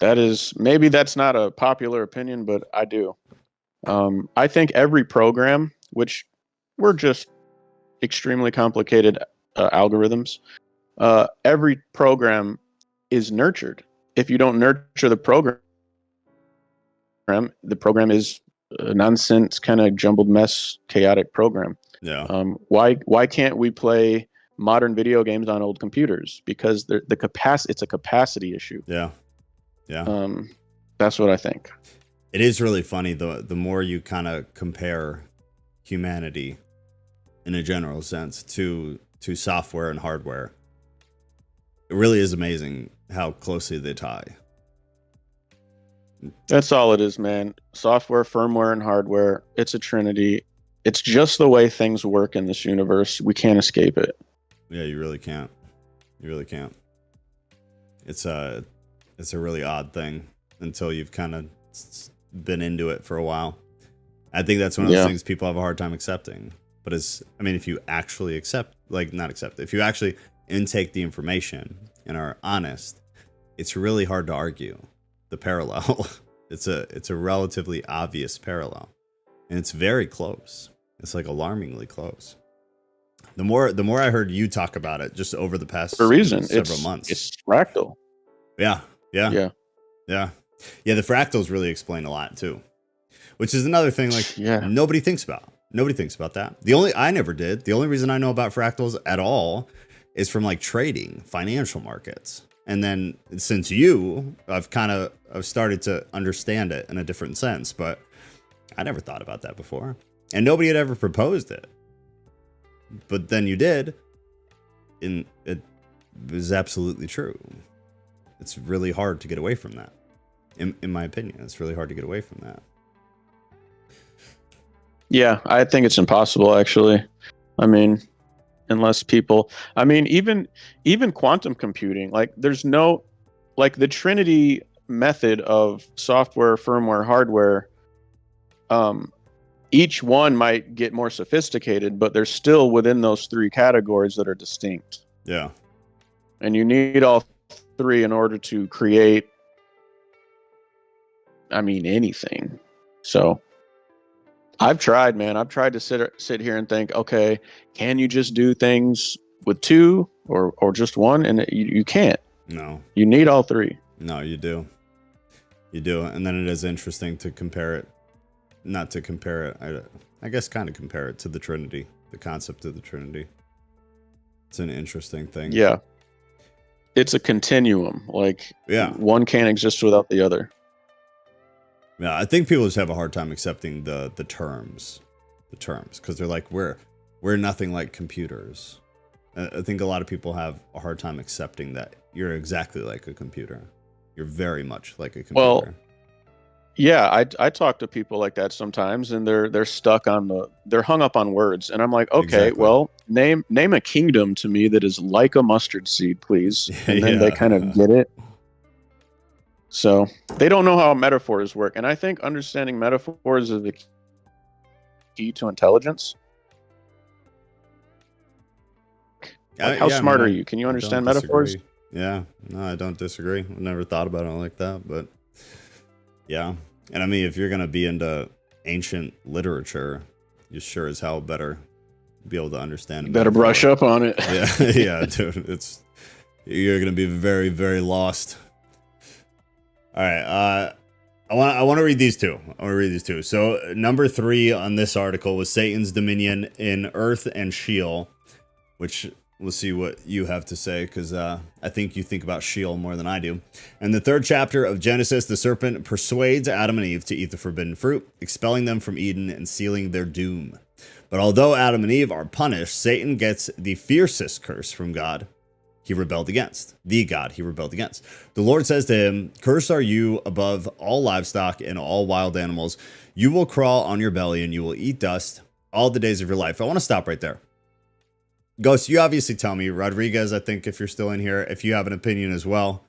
Maybe that's not a popular opinion, but I do. I think every program, which we're just extremely complicated algorithms, every program is nurtured. If you don't nurture the program is a nonsense, kind of jumbled mess, chaotic program. Yeah. Why can't we play modern video games on old computers? Because it's a capacity issue. Yeah. Yeah. That's what I think. It is really funny, the more you kind of compare humanity in a general sense to software and hardware, it really is amazing how closely they tie. That's all it is, man. Software, firmware, and hardware. It's a trinity. It's just the way things work in this universe. We can't escape it. Yeah, you really can't. You really can't. It's a really odd thing until you've kind of been into it for a while. I think that's one of those things people have a hard time accepting. But if you actually if you actually intake the information and are honest, it's really hard to argue the parallel. It's a relatively obvious parallel, and it's very close. It's like alarmingly close. The more I heard you talk about it just over the past several months, it's fractal. Yeah. The fractals really explain a lot too, which is another thing. Nobody thinks about. Nobody thinks about that. I never did. The only reason I know about fractals at all is from like trading, financial markets. And then since I've started to understand it in a different sense, but I never thought about that before. And nobody had ever proposed it. But then you did. And it was absolutely true. It's really hard to get away from that. In my opinion, it's really hard to get away from that. Yeah, I think it's impossible, actually. I mean, unless people, even quantum computing, like there's no, like the Trinity method of software, firmware, hardware, each one might get more sophisticated, but they're still within those three categories that are distinct. Yeah. And you need all three in order to create, anything. So I've tried, man. I've tried to sit here and think, okay, can you just do things with two or just one? And you can't. No. You need all three. No, you do. You do. And then it is interesting to compare it. Not to compare it. I guess kind of compare it to the Trinity, the concept of the Trinity. It's an interesting thing. Yeah. It's a continuum. One can't exist without the other. Yeah, I think people just have a hard time accepting the terms, because they're like, we're nothing like computers. I think a lot of people have a hard time accepting that you're exactly like a computer. You're very much like a computer. Well, yeah, I talk to people like that sometimes, and they're stuck on they're hung up on words, and I'm like, okay, exactly. Well, name a kingdom to me that is like a mustard seed, please, and then they kind of get it. So they don't know how metaphors work. And I think understanding metaphors is the key to intelligence. How smart are you? Can you understand metaphors? Yeah, no, I don't disagree. I've never thought about it like that, but yeah. And if you're going to be into ancient literature, you sure as hell better be able to understand it. Better brush up on it. Yeah, dude. You're going to be very, very lost. All right, I want to read these two. So number 3 on this article was Satan's dominion in Earth and Sheol, which we'll see what you have to say, because I think you think about Sheol more than I do. And the 3rd chapter of Genesis, the serpent persuades Adam and Eve to eat the forbidden fruit, expelling them from Eden and sealing their doom. But although Adam and Eve are punished, Satan gets the fiercest curse from God. he rebelled against. The God he rebelled against. The Lord says to him, "Cursed are you above all livestock and all wild animals. You will crawl on your belly and you will eat dust all the days of your life." I want to stop right there. Ghost, you obviously tell me. Rodriguez, I think if you're still in here, if you have an opinion as well.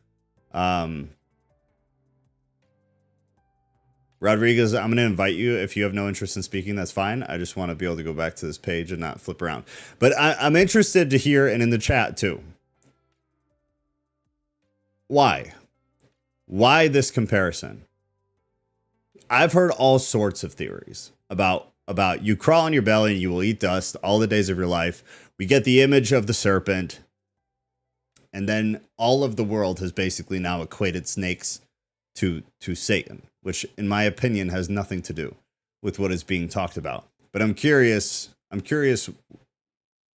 Rodriguez, I'm going to invite you. If you have no interest in speaking, that's fine. I just want to be able to go back to this page and not flip around. But I'm interested to hear, and in the chat too. Why? Why this comparison? I've heard all sorts of theories about you crawl on your belly and you will eat dust all the days of your life. We get the image of the serpent. And then all of the world has basically now equated snakes to Satan, which in my opinion has nothing to do with what is being talked about. But I'm curious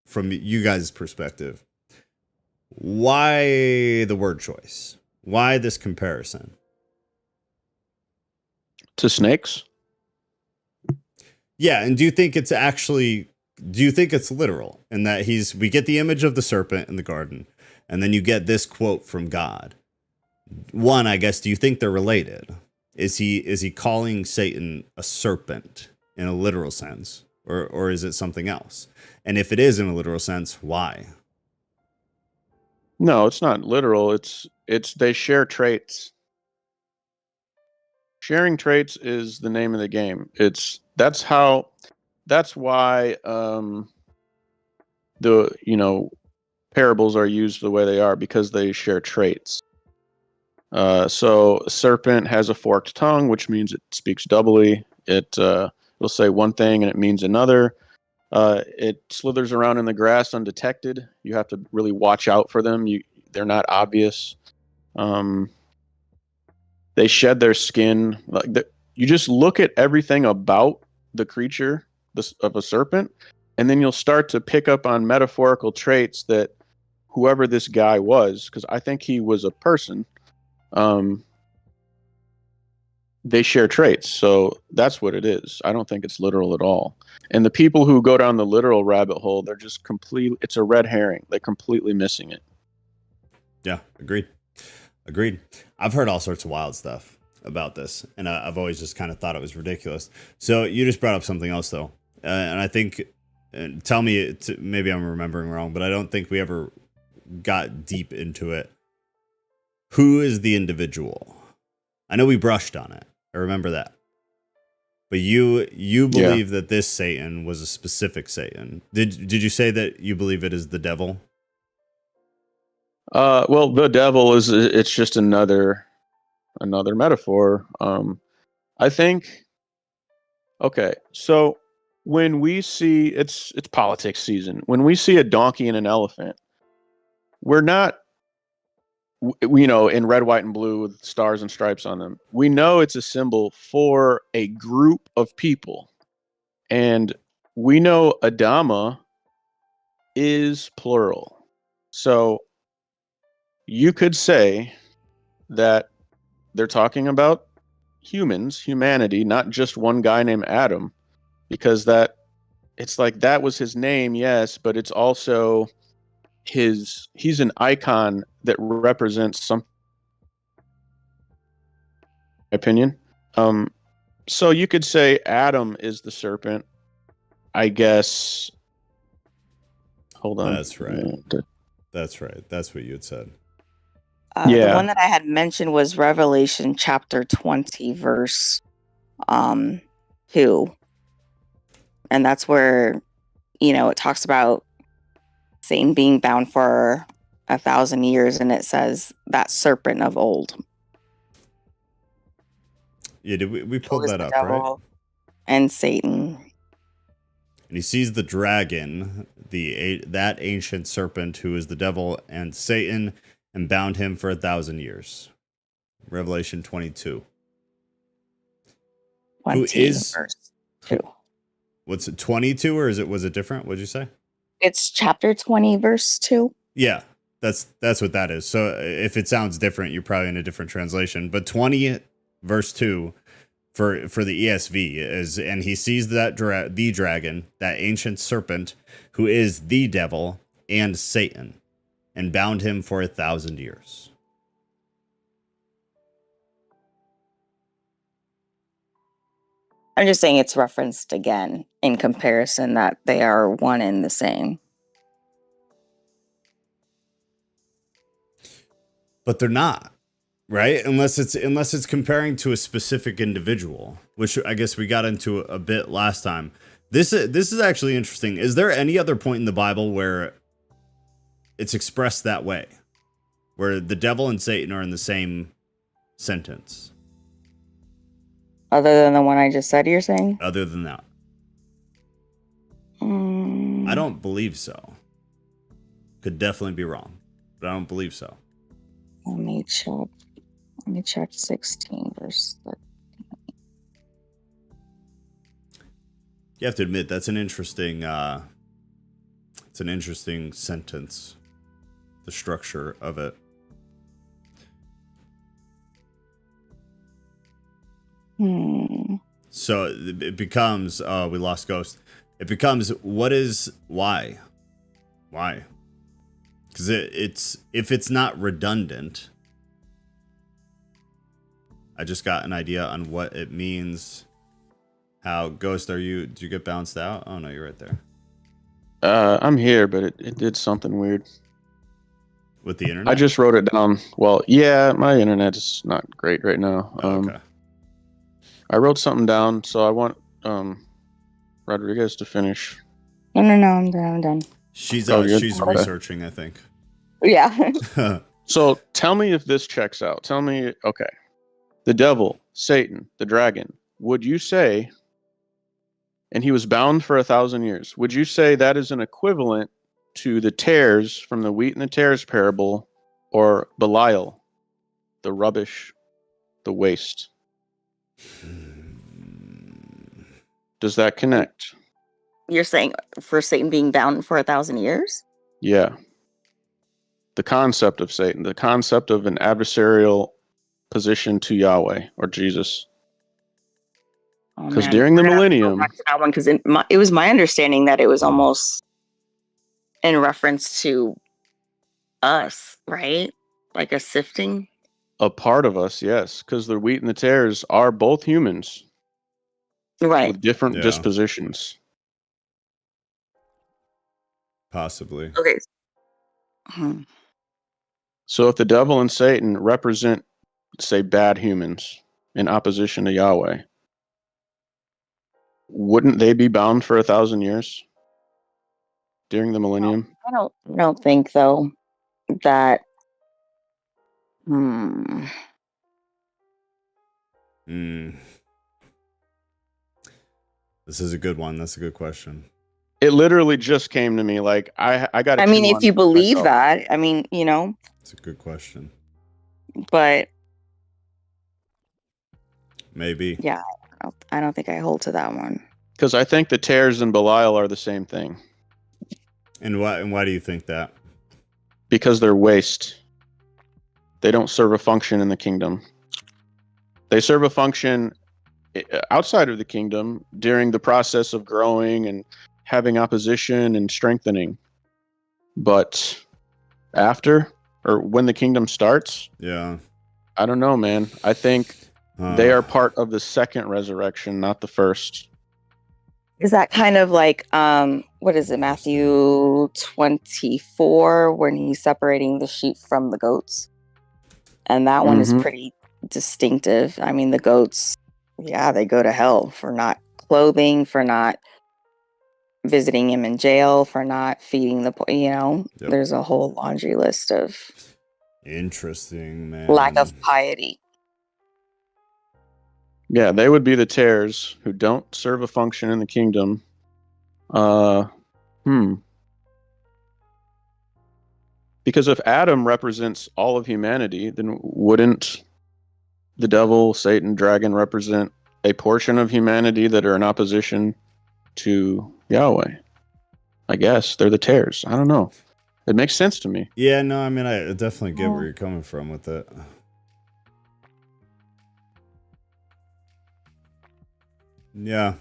from you guys' perspective, why the word choice? Why this comparison? To snakes? Yeah, and do you think it's literal in that we get the image of the serpent in the garden, and then you get this quote from God? One, I guess, do you think they're related? Is he calling Satan a serpent in a literal sense, or is it something else? And if it is in a literal sense, why? No, it's not literal. It's they share traits. Sharing traits is the name of the game. That's why the parables are used the way they are, because they share traits. So a serpent has a forked tongue, which means it speaks doubly. It'll say one thing and it means another. It slithers around in the grass undetected. You have to really watch out for them. They're not obvious. They shed their skin. You just look at everything about the creature of a serpent, and then you'll start to pick up on metaphorical traits that whoever this guy was, because I think he was a person, they share traits. So that's what it is. I don't think it's literal at all. And the people who go down the literal rabbit hole, they're just it's a red herring. They're completely missing it. Yeah, agreed. I've heard all sorts of wild stuff about this, and I've always just kind of thought it was ridiculous. So you just brought up something else, though. And I think, tell me, maybe I'm remembering wrong, but I don't think we ever got deep into it. Who is the individual? I know we brushed on it. I remember that. But you believe that this Satan was a specific Satan. Did you say that you believe it is the devil? Well, the devil it's just another metaphor. I think, okay, so when we see it's politics season, when we see a donkey and an elephant, we're not, in red, white, and blue with stars and stripes on them. We know it's a symbol for a group of people. And we know Adama is plural. So you could say that they're talking about humanity, not just one guy named Adam, because it's like that was his name, yes, but it's also he's an icon that represents some opinion. So you could say Adam is the serpent, I guess. Hold on. That's right. That's right. That's what you had said. The one that I had mentioned was Revelation chapter 20, verse 2. And that's where, it talks about Satan being bound for 1,000 years. And it says that serpent of old. Yeah, did we pulled that up, right? And Satan. And he sees the dragon, that ancient serpent who is the devil and Satan, and bound him for 1,000 years. Revelation 22. 20, who is verse 2. What's it, 22, or was it different? What'd you say? It's chapter 20, verse 2. Yeah, that's what that is. So if it sounds different, you're probably in a different translation. But 20, verse 2 for the ESV is, and he sees that the dragon, that ancient serpent, who is the devil and Satan. and bound him for 1,000 years. I'm just saying it's referenced again in comparison that they are one and the same. But they're not, right? Unless it's comparing to a specific individual, which I guess we got into a bit last time. This is actually interesting. Is there any other point in the Bible where it's expressed that way, where the devil and Satan are in the same sentence? Other than the one I just said, you're saying? Other than that, I don't believe so. Could definitely be wrong, but I don't believe so. Let me check 16 verse 13. You have to admit that's an interesting sentence, the structure of it. So it becomes we lost Ghost. It becomes why because it's if it's not redundant. I just got an idea on what it means. How, Ghost, did you get bounced out? Oh no, you're right there. I'm here, but it did something weird With the internet? I just wrote it down. Well, yeah, my internet is not great right now. Okay. I wrote something down, so I want Rodriguez to finish. No, I'm done. She's Okay. researching, I think. Yeah. So tell me if this checks out. Tell me, okay. The devil, Satan, the dragon, would you say, and he was bound for 1,000 years, would you say that is an equivalent to the tares from the wheat and the tares parable, or Belial, the rubbish, the waste? Does that connect? You're saying for Satan being bound for 1,000 years? Yeah. The concept of Satan, the concept of an adversarial position to Yahweh or Jesus. Because during the millennium, that one, because it was my understanding that it was almost in reference to us, right? Like a sifting. a part of us, yes, because the wheat and the tares are both humans, right, with different dispositions. Possibly. Okay. So if the devil and Satan represent, say, bad humans in opposition to Yahweh, wouldn't they be bound for 1,000 years during the millennium? I don't think though that. This is a good one. That's a good question. It literally just came to me. Like I got. I mean, if you believe that, I mean, it's a good question. But maybe. Yeah, I don't think I hold to that one. Because I think the tares and Belial are the same thing. And why do you think that? Because they're waste. They don't serve a function in the kingdom. They serve a function outside of the kingdom during the process of growing and having opposition and strengthening. But after, or when the kingdom starts, I don't know, man. I think they are part of the second resurrection, not the first. Is that kind of like, what is it, Matthew 24, when he's separating the sheep from the goats? And that one is pretty distinctive. I mean, the goats, they go to hell for not clothing, for not visiting him in jail, for not feeding the, there's a whole laundry list of interesting, man. Lack of piety. Yeah, they would be the tares who don't serve a function in the kingdom. Because if Adam represents all of humanity, then wouldn't the devil, Satan, dragon represent a portion of humanity that are in opposition to Yahweh? I guess they're the tares. I don't know. It makes sense to me. Yeah, no, I mean, I definitely get where you're coming from with it. Yeah.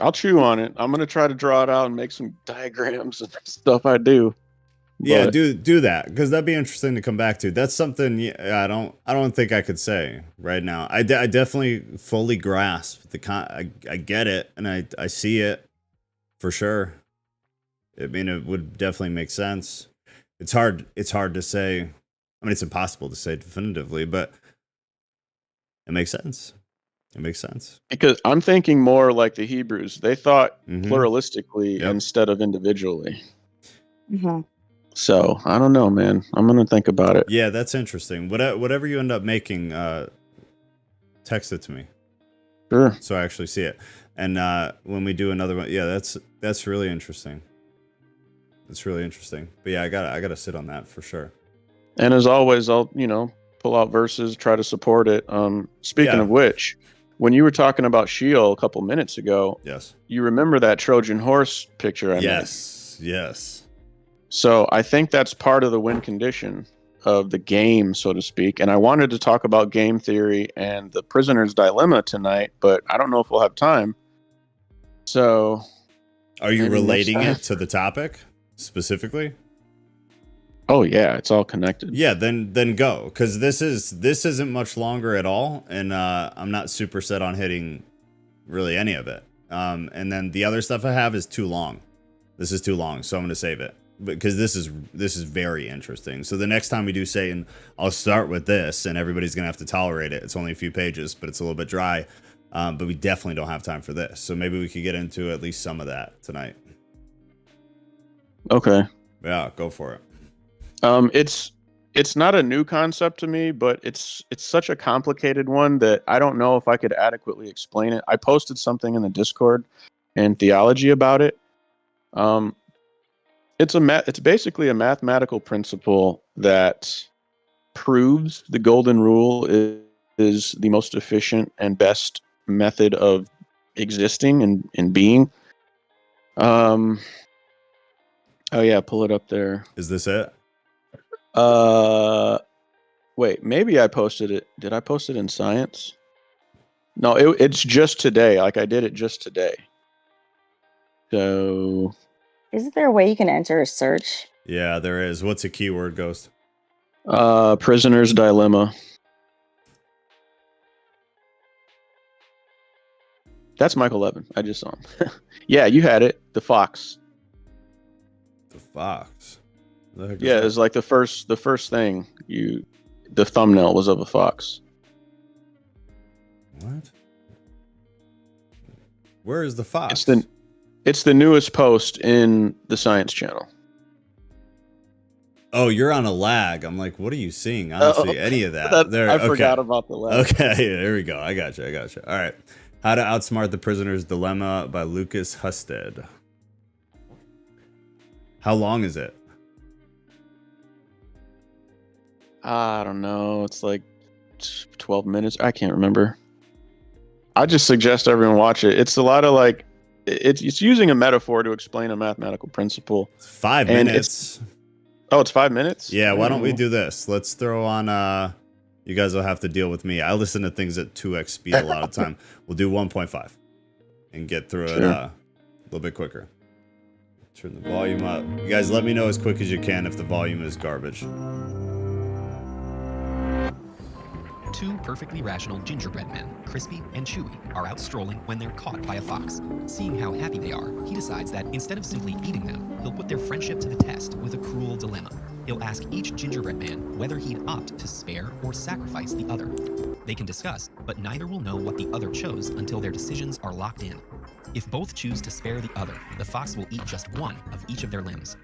I'll chew on it. I'm going to try to draw it out and make some diagrams and stuff I do. Yeah, But do that, because that'd be interesting to come back to. That's something I don't think I could say right now. I definitely fully grasp I get it, and I see it for sure. I mean, it would definitely make sense. It's hard to say. I mean, it's impossible to say definitively, but it makes sense. It makes sense. because I'm thinking more like the Hebrews. They thought Mhm. pluralistically Yep. instead of individually. Mm-hmm. So I don't know, man. I'm gonna think about it. Yeah, that's interesting. Whatever you end up making, text it to me Sure. so I actually see it. And when we do another one, yeah, that's really interesting. That's really interesting. But yeah, I gotta sit on that for sure. And as always, I'll pull out verses, try to support it. Speaking Yeah. of which, when you were talking about Sheol a couple minutes ago, Yes. you remember that Trojan horse picture I made? Yes. So I think that's part of the win condition of the game, so to speak. And I wanted to talk about game theory and the prisoner's dilemma tonight, but I don't know if we'll have time. So Are you maybe next relating time. it to the topic specifically? Oh yeah, it's all connected. Yeah, then go, because this isn't much longer at all, and I'm not super set on hitting really any of it. And then the other stuff I have is too long. This is too long, so I'm gonna save it because this is very interesting. So the next time we do Satan, I'll start with this, and everybody's gonna have to tolerate it. It's only a few pages, but it's a little bit dry. But we definitely don't have time for this, so maybe we could get into at least some of that tonight. Okay. Yeah, go for it. It's not a new concept to me, but it's such a complicated one that I don't know if I could adequately explain it. I posted something in the Discord and Theology about it. It's basically a mathematical principle that proves the golden rule is the most efficient and best method of existing and being. Oh yeah, pull it up there. Is this it? Wait, maybe I posted it. Did I post it in Science? No, it's just today. Like I did it just today. So, Is there a way you can enter a search? Yeah, there is. What's a keyword, Ghost? prisoner's dilemma. That's Michael Levin. I just saw him. Yeah, you had it. The fox. The fox. The heck is Yeah, that? it's like the first thing the thumbnail was of a fox. What? Where is the fox? It's the newest post in the Science channel. Oh, you're on a lag. I'm like, what are you seeing? I don't see any of that. I forgot about the lag. Okay, there we go. I got you. All right. How to Outsmart the Prisoner's Dilemma by Lucas Husted. How long is it? I don't know. It's like 12 minutes. I can't remember. I just suggest everyone watch it. It's a lot of like, it's using a metaphor to explain a mathematical principle. It's 5 And minutes. It's 5 minutes? Yeah, why don't we do this? Let's throw on, you guys will have to deal with me. I listen to things at 2x speed a lot of time. We'll do 1.5 and get through it a little bit quicker. Turn the volume up. You guys let me know as quick as you can if the volume is garbage. Two perfectly rational gingerbread men, Crispy and Chewy, are out strolling when they're caught by a fox. Seeing how happy they are, he decides that instead of simply eating them, he'll put their friendship to the test with a cruel dilemma. He'll ask each gingerbread man whether he'd opt to spare or sacrifice the other. They can discuss, but neither will know what the other chose until their decisions are locked in. If both choose to spare the other, the fox will eat just one of each of their limbs.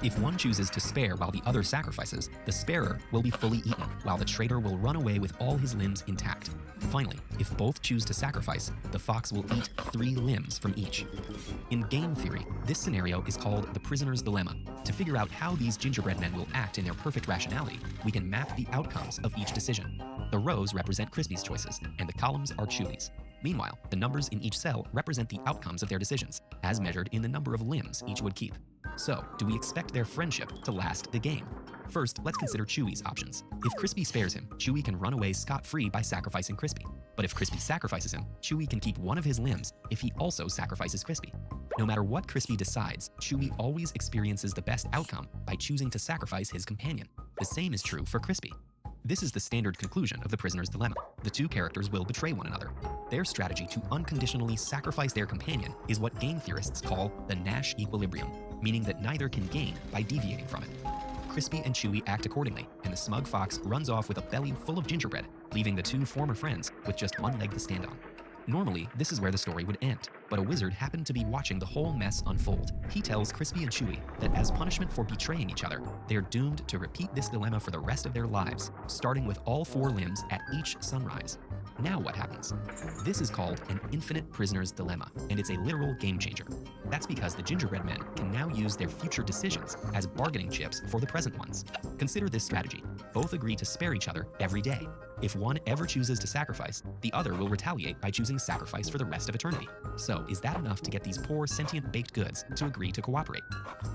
If one chooses to spare while the other sacrifices, the sparer will be fully eaten, while the traitor will run away with all his limbs intact. Finally, if both choose to sacrifice, the fox will eat 3 limbs from each. In game theory, this scenario is called the prisoner's dilemma. To figure out how these gingerbread men will act in their perfect rationality, we can map the outcomes of each decision. The rows represent Crispy's choices, and the columns are Chewy's. Meanwhile, the numbers in each cell represent the outcomes of their decisions, as measured in the number of limbs each would keep. So, do we expect their friendship to last the game? First, let's consider Chewy's options. If Crispy spares him, Chewy can run away scot-free by sacrificing Crispy. But if Crispy sacrifices him, Chewy can keep one of his limbs if he also sacrifices Crispy. No matter what Crispy decides, Chewie always experiences the best outcome by choosing to sacrifice his companion. The same is true for Crispy. This is the standard conclusion of the prisoner's dilemma. The two characters will betray one another. Their strategy to unconditionally sacrifice their companion is what game theorists call the Nash equilibrium, meaning that neither can gain by deviating from it. Crispy and Chewie act accordingly, and the smug fox runs off with a belly full of gingerbread, leaving the two former friends with just one leg to stand on. Normally, this is where the story would end, but a wizard happened to be watching the whole mess unfold. He tells Crispy and Chewie that as punishment for betraying each other, they're doomed to repeat this dilemma for the rest of their lives, starting with all four limbs at each sunrise. Now what happens? This is called an infinite prisoner's dilemma, and it's a literal game changer. That's because the gingerbread men can now use their future decisions as bargaining chips for the present ones. Consider this strategy. Both agree to spare each other every day. If one ever chooses to sacrifice, the other will retaliate by choosing sacrifice for the rest of eternity. So, is that enough to get these poor sentient baked goods to agree to cooperate?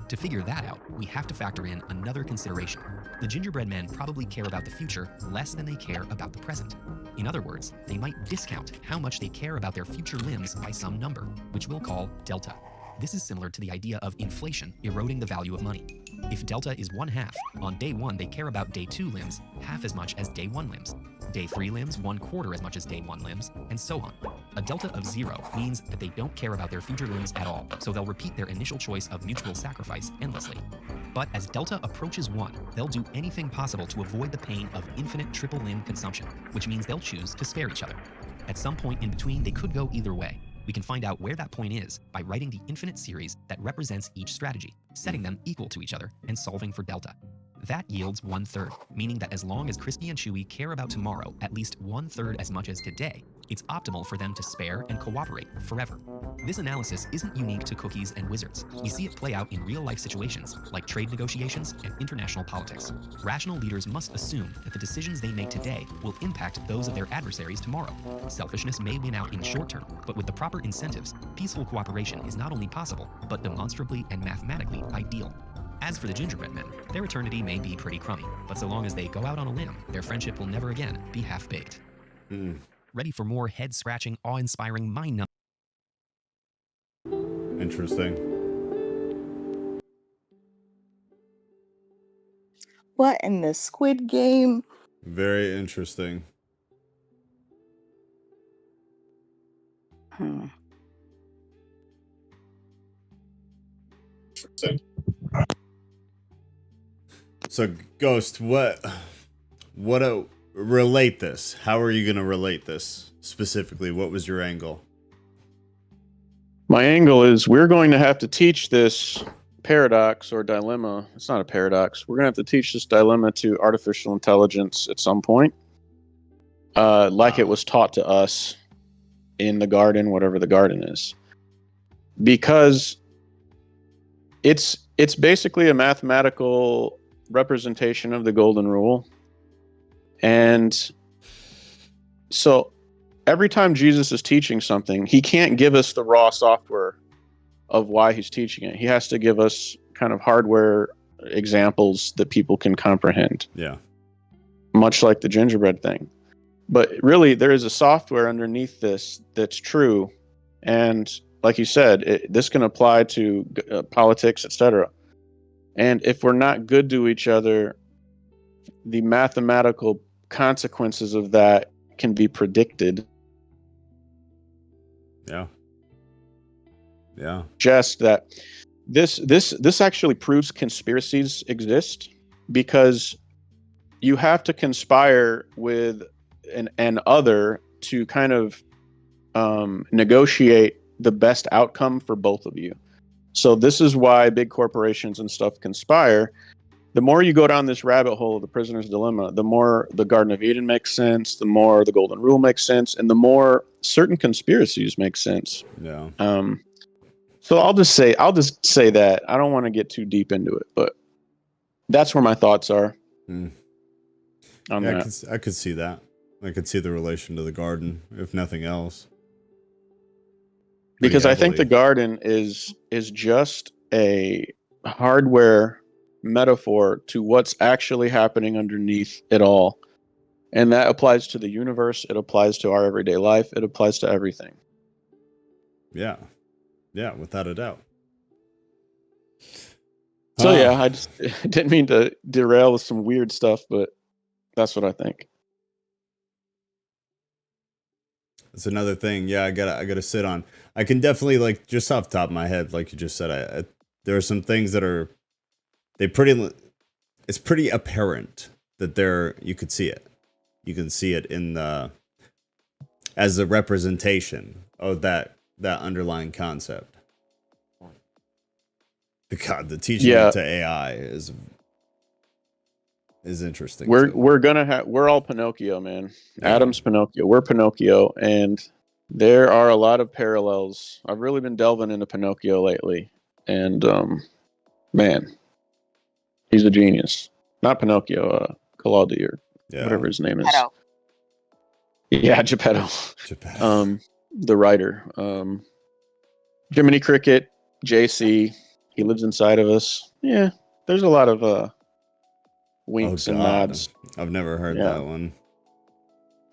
To figure that out, we have to factor in another consideration. The gingerbread men probably care about the future less than they care about the present. In other words, they might discount how much they care about their future limbs by some number, which we'll call delta. This is similar to the idea of inflation eroding the value of money. If delta is 1/2, on day 1 they care about day 2 limbs half as much as day 1 limbs, day 3 limbs 1/4 as much as day 1 limbs, and so on. A delta of 0 means that they don't care about their future limbs at all, so they'll repeat their initial choice of mutual sacrifice endlessly. But as delta approaches 1, they'll do anything possible to avoid the pain of infinite triple limb consumption, which means they'll choose to spare each other. At some point in between, they could go either way. We can find out where that point is by writing the infinite series that represents each strategy, setting them equal to each other, and solving for delta. That yields 1/3, meaning that as long as Crispy and Chewie care about tomorrow at least 1/3 as much as today, it's optimal for them to spare and cooperate forever. This analysis isn't unique to cookies and wizards. We see it play out in real-life situations like trade negotiations and international politics. Rational leaders must assume that the decisions they make today will impact those of their adversaries tomorrow. Selfishness may win out in short term, but with the proper incentives, peaceful cooperation is not only possible, but demonstrably and mathematically ideal. As for the gingerbread men, their eternity may be pretty crummy, but so long as they go out on a limb, their friendship will never again be half-baked. Ready for more head-scratching, awe-inspiring, mind-numbing? Interesting. What in the Squid Game? Very interesting. So, Ghost, relate this. How are you going to relate this specifically? What was your angle? My angle is we're going to have to teach this paradox or dilemma. It's not a paradox. We're going to have to teach this dilemma to artificial intelligence at some point, like it was taught to us in the garden, whatever the garden is, because it's basically a mathematical representation of the golden rule. And so every time Jesus is teaching something, he can't give us the raw software of why he's teaching it. He has to give us kind of hardware examples that people can comprehend. Yeah. Much like the gingerbread thing. But really, there is a software underneath this that's true. And like you said, this can apply to politics, etc. And if we're not good to each other, the mathematical consequences of that can be predicted. Yeah. Yeah. Just that this actually proves conspiracies exist, because you have to conspire with an other to kind of negotiate the best outcome for both of you. So this is why big corporations and stuff conspire. The more you go down this rabbit hole of the prisoner's dilemma, the more the Garden of Eden makes sense, the more the Golden Rule makes sense, and the more certain conspiracies make sense. Yeah. So I'll just say that. I don't want to get too deep into it, but that's where my thoughts are. On that. I could see that. I could see the relation to the garden, if nothing else. Because I think the garden is just a hardware metaphor to what's actually happening underneath it all. And that applies to the universe. It applies to our everyday life. It applies to everything. Yeah. Yeah, without a doubt. So yeah, I just didn't mean to derail with some weird stuff, but that's what I think. It's another thing. Yeah, I gotta sit on. I can definitely, like, just off the top of my head, like you just said, there are some things that are it's pretty apparent that you could see it. You can see it in as a representation of that underlying concept. God, the teaching it to AI is interesting. We're all Pinocchio, man. Yeah. Adam's Pinocchio. We're Pinocchio, and there are a lot of parallels. I've really been delving into Pinocchio lately, and man, he's a genius. Not Pinocchio, Collodi or whatever his name is. Geppetto. Yeah, Geppetto. The writer. Jiminy Cricket, JC. He lives inside of us. Yeah, there's a lot of winks and nods. I've never heard that one.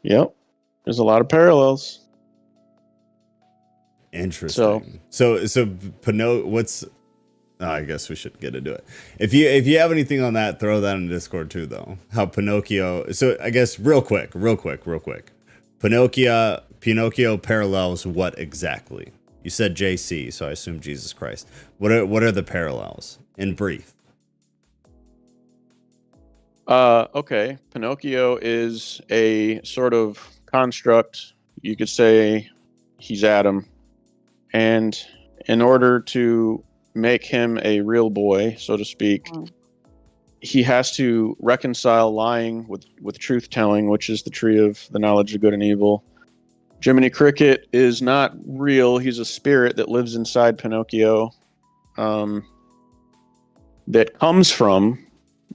Yep. There's a lot of parallels. Interesting. So Pinocchio, I guess we should get into it. If you have anything on that, throw that in Discord too, though. How Pinocchio. So I guess real quick. Pinocchio parallels what exactly? You said JC, so I assume Jesus Christ. What are the parallels in brief? Okay. Pinocchio is a sort of construct. You could say he's Adam. And in order to make him a real boy, so to speak, he has to reconcile lying with truth-telling, which is the tree of the knowledge of good and evil. Jiminy Cricket is not real. He's a spirit that lives inside Pinocchio, that comes from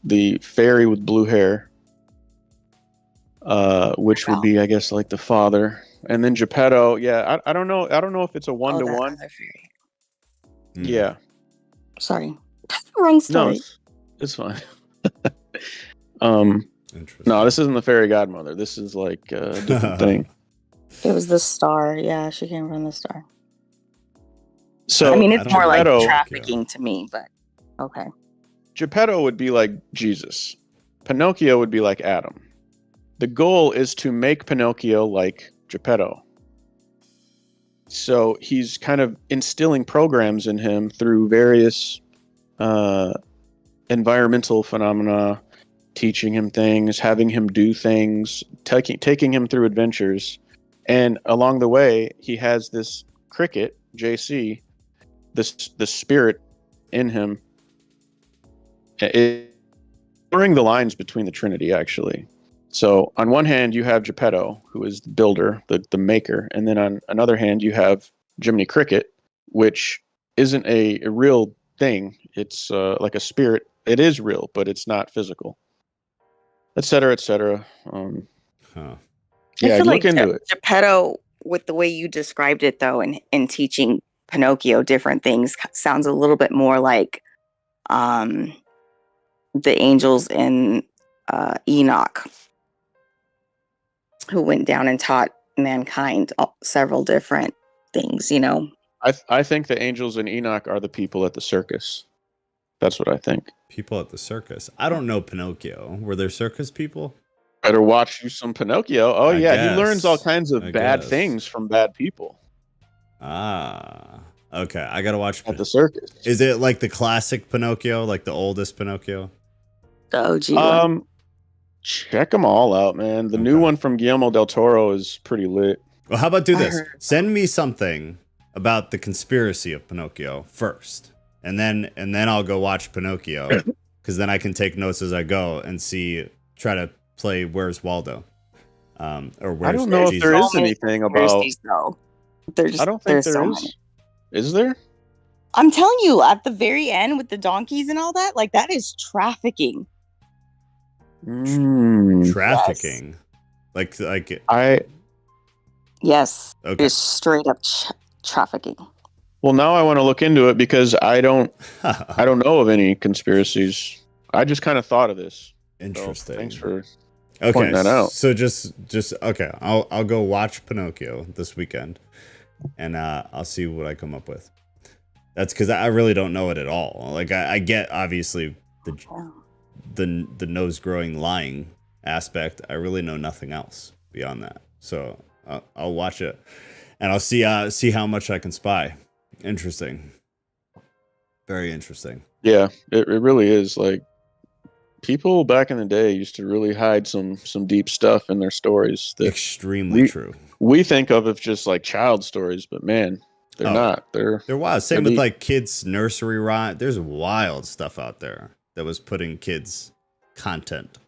the fairy with blue hair, which would be, I guess, like the father. And then Geppetto, I don't know. I don't know if it's a one-to-one. Yeah. Sorry. Wrong story. No, it's fine. No, this isn't the fairy godmother. This is like a different thing. It was the star. Yeah, she came from the star. So I mean, it's more like trafficking to me, but okay. Geppetto would be like Jesus. Pinocchio would be like Adam. The goal is to make Pinocchio like Geppetto. So he's kind of instilling programs in him through various environmental phenomena, teaching him things, having him do things, taking him through adventures. And along the way, he has this cricket, JC, this spirit in him. Blurring the lines between the Trinity, actually. So on one hand, you have Geppetto, who is the builder, the maker. And then on another hand, you have Jiminy Cricket, which isn't a real thing. It's like a spirit. It is real, but it's not physical. Et cetera, et cetera. Yeah, look into it. Geppetto, with the way you described it, though, in teaching Pinocchio different things, sounds a little bit more like the angels in Enoch, who went down and taught mankind several different things, you know? I think the angels in Enoch are the people at the circus. That's what I think. People at the circus. I don't know Pinocchio. Were there circus people? Better watch you some Pinocchio. Oh, he learns all kinds of bad things from bad people. Okay. I gotta watch at the circus. Is it like the classic Pinocchio, like the oldest Pinocchio? The OG one. Check them all out, man. The new one from Guillermo del Toro is pretty lit. Well, how about do this? Send me something about the conspiracy of Pinocchio first, and then I'll go watch Pinocchio, because then I can take notes as I go and try to play Where's Waldo, or Where's I don't know if there is anything about. I don't think there is. Is there? I'm telling you, at the very end with the donkeys and all that, like that is trafficking. Trafficking, yes. like yes, okay, it's straight up trafficking. Well, now I want to look into it because I don't know of any conspiracies. I just kind of thought of this. Interesting. So thanks for pointing that out. So just okay. I'll go watch Pinocchio this weekend, and I'll see what I come up with. That's because I really don't know it at all. Like I get obviously the nose growing lying aspect. I really know nothing else beyond that. So I'll watch it and I'll see how much I can spy. Interesting. Very interesting. Yeah, it really is. Like, people back in the day used to really hide some deep stuff in their stories that Extremely true. we think of as just like child stories, but man, they're not. They're wild. Same they're with deep. like kids nursery rhyme. There's wild stuff out there that was put in kids content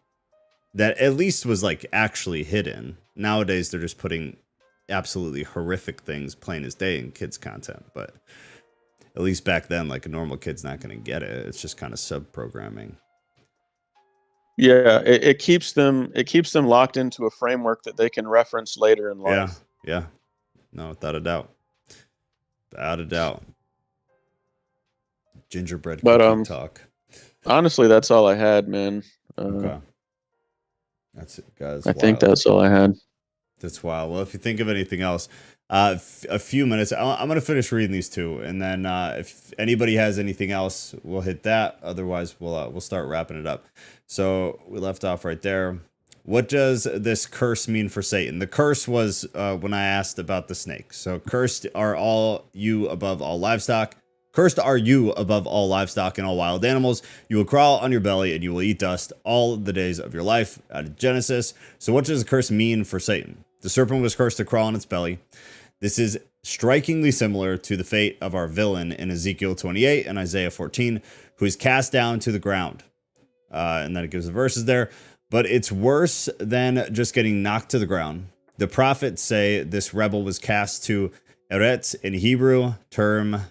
that at least was like actually hidden. Nowadays they're just putting absolutely horrific things plain as day in kids content, but at least back then, like a normal kid's not going to get it. It's just kind of sub programming. Yeah, it keeps them locked into a framework that they can reference later in life. Yeah. No, without a doubt. Without a doubt. Gingerbread cookie talk. Honestly, that's all I had, man. Okay. That's it, guys. I think that's all I had. That's wild. Well, if you think of anything else, a few minutes. I'm going to finish reading these two, and then if anybody has anything else, we'll hit that. Otherwise, we'll start wrapping it up. So we left off right there. What does this curse mean for Satan? The curse was when I asked about the snake. So cursed are all you above all livestock. Cursed are you above all livestock and all wild animals. You will crawl on your belly and you will eat dust all the days of your life. Out of Genesis. So what does the curse mean for Satan? The serpent was cursed to crawl on its belly. This is strikingly similar to the fate of our villain in Ezekiel 28 and Isaiah 14, who is cast down to the ground. And then it gives the verses there. But it's worse than just getting knocked to the ground. The prophets say this rebel was cast to Eretz in a Hebrew term.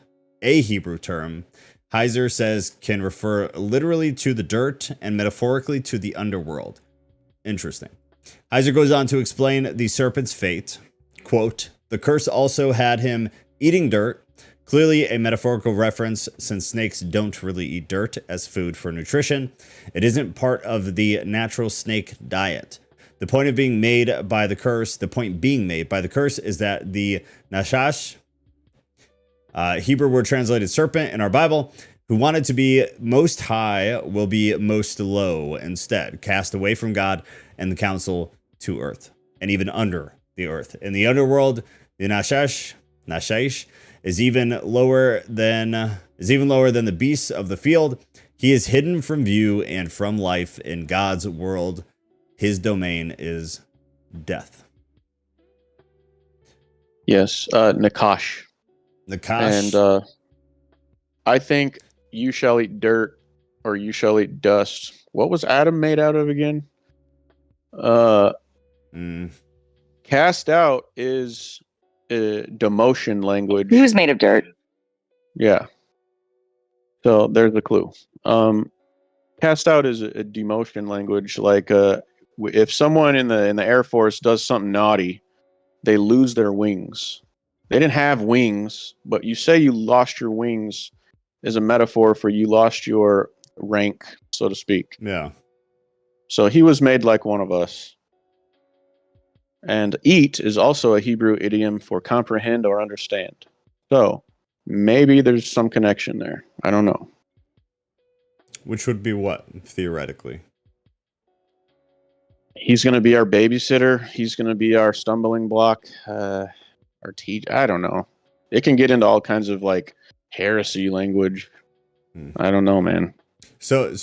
Heiser says can refer literally to the dirt and metaphorically to the underworld. Interesting. Heiser goes on to explain the serpent's fate. Quote, the curse also had him eating dirt, clearly a metaphorical reference since snakes don't really eat dirt as food for nutrition. It isn't part of the natural snake diet. The point being made by the curse is that the Nashash, Hebrew word translated serpent in our Bible, who wanted to be most high will be most low instead, cast away from God and the council to earth, and even under the earth. In the underworld, the Nashash is even lower than the beasts of the field. He is hidden from view and from life in God's world. His domain is death. Yes, Nakash. Nakash. And I think you shall eat dirt or you shall eat dust. What was Adam made out of again? Cast out is demotion language. He was made of dirt. Yeah. So there's the clue. Cast out is a demotion language. Like if someone in the Air Force does something naughty, they lose their wings. They didn't have wings, but you say you lost your wings is a metaphor for you lost your rank, so to speak. Yeah. So he was made like one of us. And eat is also a Hebrew idiom for comprehend or understand. So maybe there's some connection there. I don't know. Which would be what, theoretically? He's going to be our babysitter. He's going to be our stumbling block. Our teacher. I don't know. It can get into all kinds of like heresy language. I don't know, man. So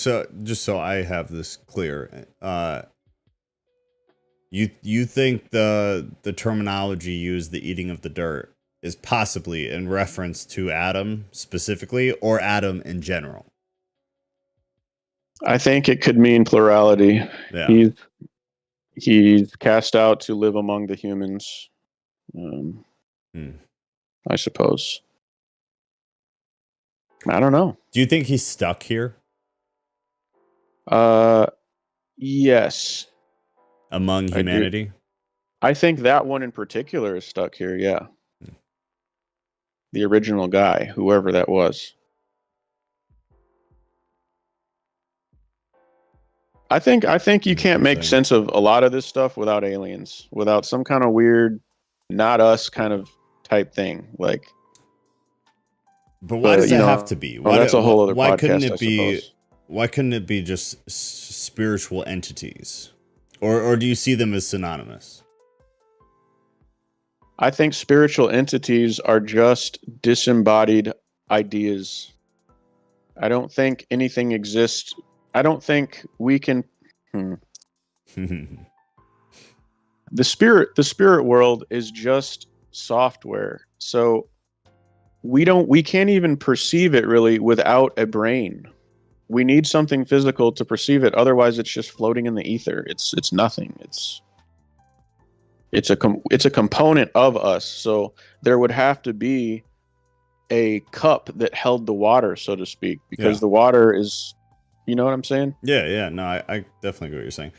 just so I have this clear, you think the terminology used, the eating of the dirt, is possibly in reference to Adam specifically or Adam in general? I think it could mean plurality. Yeah. He's cast out to live among the humans. I suppose. I don't know. Do you think he's stuck here? Yes. Among humanity? I think that one in particular is stuck here, yeah. The original guy, whoever that was. I think you can't make sense of a lot of this stuff without aliens, without some kind of weird, not us kind of type thing. Like, But why does it have to be? Well, that's a whole other why podcast, couldn't I it be? suppose. Why couldn't it be just spiritual entities, or do you see them as synonymous? I think spiritual entities are just disembodied ideas. I don't think anything exists. I don't think we can. The spirit world is just software. So we can't even perceive it really without a brain. We need something physical to perceive it. Otherwise, it's just floating in the ether. It's nothing. It's a component of us. So there would have to be a cup that held the water, so to speak, because the water is, you know what I'm saying? Yeah. No, I definitely get what you're saying.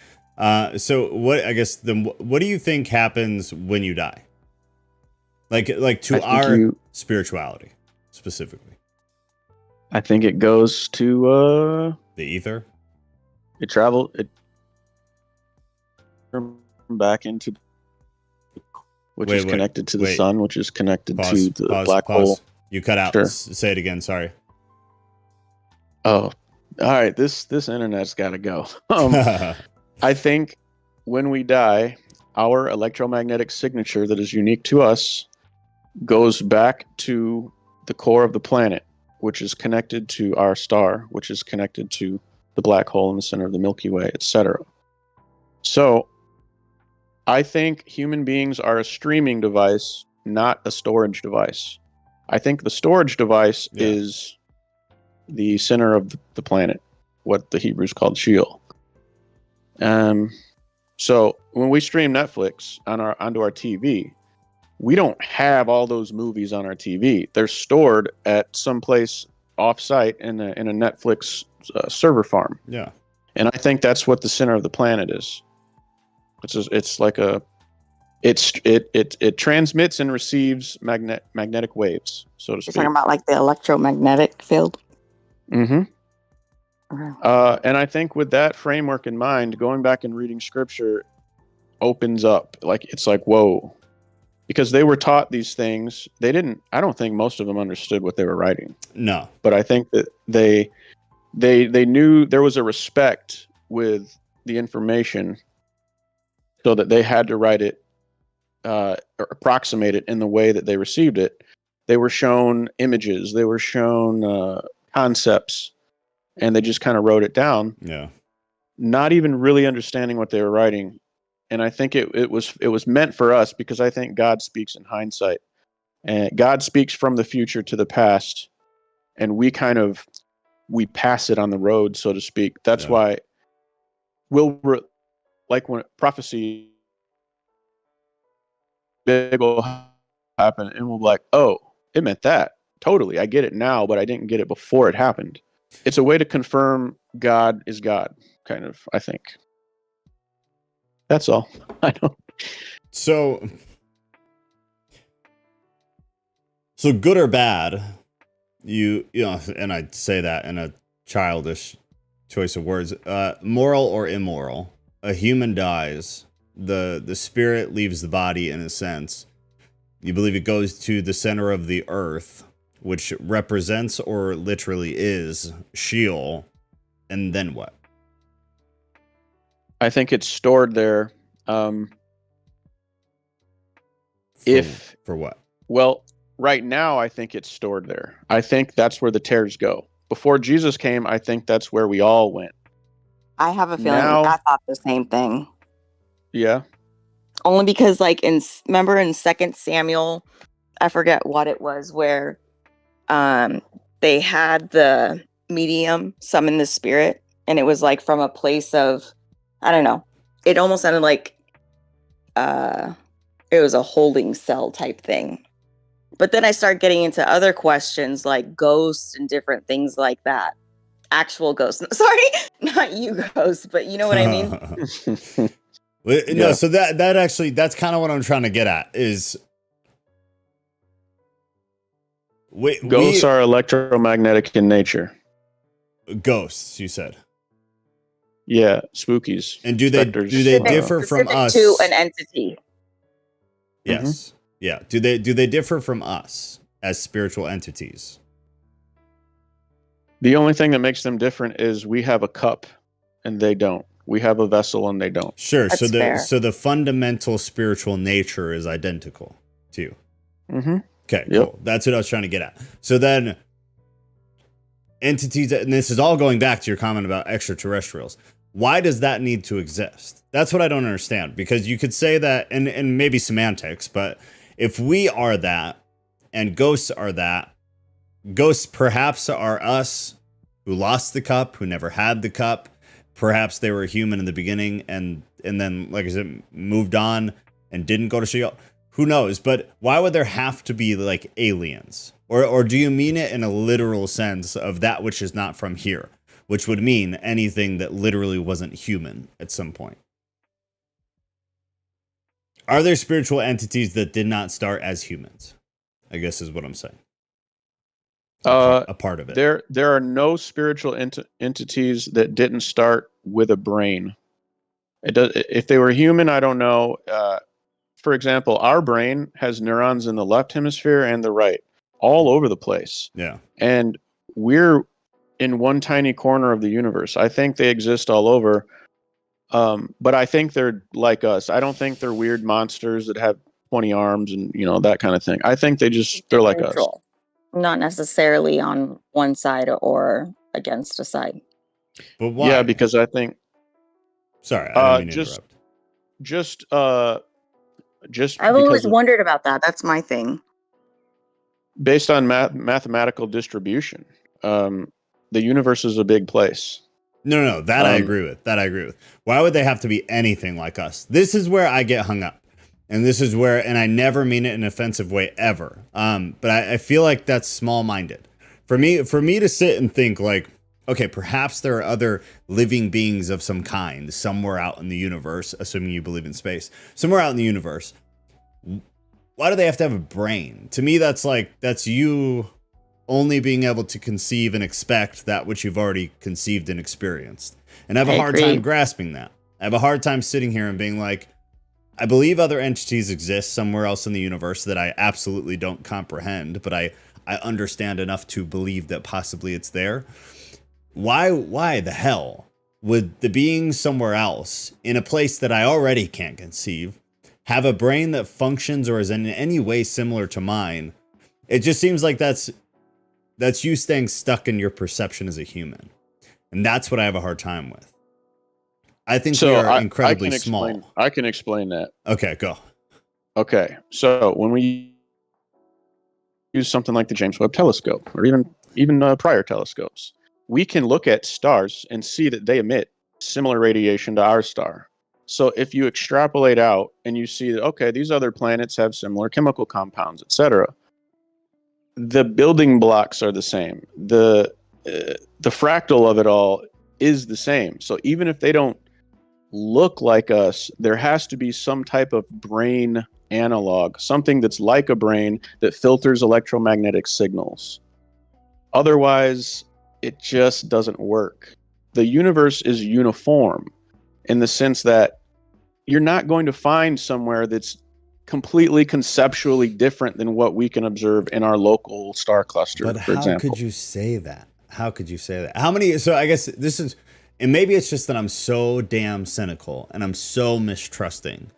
So what do you think happens when you die? Like to our spirituality specifically. I think it goes to The ether. It back into, which is connected to the sun, which is connected to the black hole. You cut out. Sure. Say it again. Sorry. Oh, all right. This internet's got to go. I think when we die, our electromagnetic signature that is unique to us goes back to the core of the planet, which is connected to our star, which is connected to the black hole in the center of the Milky Way, etc. So I think human beings are a streaming device, not a storage device. I think the storage device is the center of the planet, what the Hebrews called Sheol. So when we stream Netflix onto our TV, we don't have all those movies on our TV. They're stored at some place off-site in a Netflix server farm. Yeah, and I think that's what the center of the planet is. It's like it transmits and receives magnetic waves, so to speak. You're talking about like the electromagnetic field. Mm-hmm. Okay. And I think with that framework in mind, going back and reading scripture opens up. It's like, whoa. Because they were taught these things. I don't think most of them understood what they were writing. No. But I think that they knew there was a respect with the information, so that they had to write it or approximate it in the way that they received it. They were shown images, they were shown concepts, and they just kind of wrote it down. Yeah. Not even really understanding what they were writing. And I think it was meant for us, because I think God speaks in hindsight, and God speaks from the future to the past, and we pass it on the road, so to speak. That's why like when prophecy big will happen, and we'll be like, oh, it meant that. Totally. I get it now, but I didn't get it before it happened. It's a way to confirm God is God, kind of, I think. That's all. I don't. So good or bad, you know, and I say that in a childish choice of words, moral or immoral, a human dies, the spirit leaves the body in a sense. You believe it goes to the center of the earth, which represents or literally is Sheol, and then what? I think it's stored there. For what? Well, right now, I think it's stored there. I think that's where the tares go. Before Jesus came, I think that's where we all went. I have a feeling I thought the same thing. Yeah. Only because, remember in 2 Samuel, I forget what it was, where they had the medium summon the spirit, and it was like from a place of, I don't know, it almost sounded like it was a holding cell type thing. But then I start getting into other questions like ghosts and different things like that. Actual ghosts. Sorry, not you ghosts, but you know what I mean? No, so that's kind of what I'm trying to get at is ghosts are electromagnetic in nature. Ghosts, you said. Yeah, spookies. And do they differ from us to an entity? Yes. Mm-hmm. Yeah. Do they differ from us as spiritual entities? The only thing that makes them different is we have a cup and they don't. We have a vessel and they don't. Sure. That's fair. So the fundamental spiritual nature is identical to you. Mm-hmm. Okay, Yep. cool. That's what I was trying to get at. So then entities, and this is all going back to your comment about extraterrestrials. Why does that need to exist? That's what I don't understand, because you could say that, and maybe semantics, but if we are that and ghosts are that, ghosts perhaps are us who lost the cup, who never had the cup. Perhaps they were human in the beginning and then, like I said, moved on and didn't go to Sheol. Who knows? But why would there have to be like aliens? Or do you mean it in a literal sense of that which is not from here, which would mean anything that literally wasn't human at some point? Are there spiritual entities that did not start as humans? I guess is what I'm saying. A part of it. There are no spiritual entities that didn't start with a brain. It does. If they were human, I don't know. For example, our brain has neurons in the left hemisphere and the right, all over the place. Yeah. And we're in one tiny corner of the universe. I think they exist all over. But I think they're like us. I don't think they're weird monsters that have 20 arms and, that kind of thing. I think they're like us. Neutral. Not necessarily on one side or against a side. But why? Yeah, because I think. Sorry, I didn't mean to interrupt. Just I've always wondered about that. That's my thing. Based on mathematical distribution, the universe is a big place. No, that I agree with. Why would they have to be anything like us? This is where I get hung up. And this is where, and I never mean it in an offensive way ever. But I feel like that's small-minded. For me to sit and think like, okay, perhaps there are other living beings of some kind somewhere out in the universe, assuming you believe in space, somewhere out in the universe. Why do they have to have a brain? To me, that's you only being able to conceive and expect that which you've already conceived and experienced. And I have a hard time grasping that. I have a hard time sitting here and being like, I believe other entities exist somewhere else in the universe that I absolutely don't comprehend, but I understand enough to believe that possibly it's there. Why the hell would the being somewhere else in a place that I already can't conceive have a brain that functions or is in any way similar to mine? It just seems like that's you staying stuck in your perception as a human. And that's what I have a hard time with. I think we are incredibly small. I can explain that. Okay, go. Okay, so when we use something like the James Webb Telescope, or even prior telescopes, we can look at stars and see that they emit similar radiation to our star. So if you extrapolate out and you see that, okay, these other planets have similar chemical compounds, etc., the building blocks are the same. The fractal of it all is the same. So even if they don't look like us, there has to be some type of brain analog, something that's like a brain that filters electromagnetic signals. Otherwise, it just doesn't work. The universe is uniform in the sense that you're not going to find somewhere that's completely conceptually different than what we can observe in our local star cluster, but for example. How could you say that? How could you say that? How many? So I guess this is, and maybe it's just that I'm so damn cynical and I'm so mistrusting.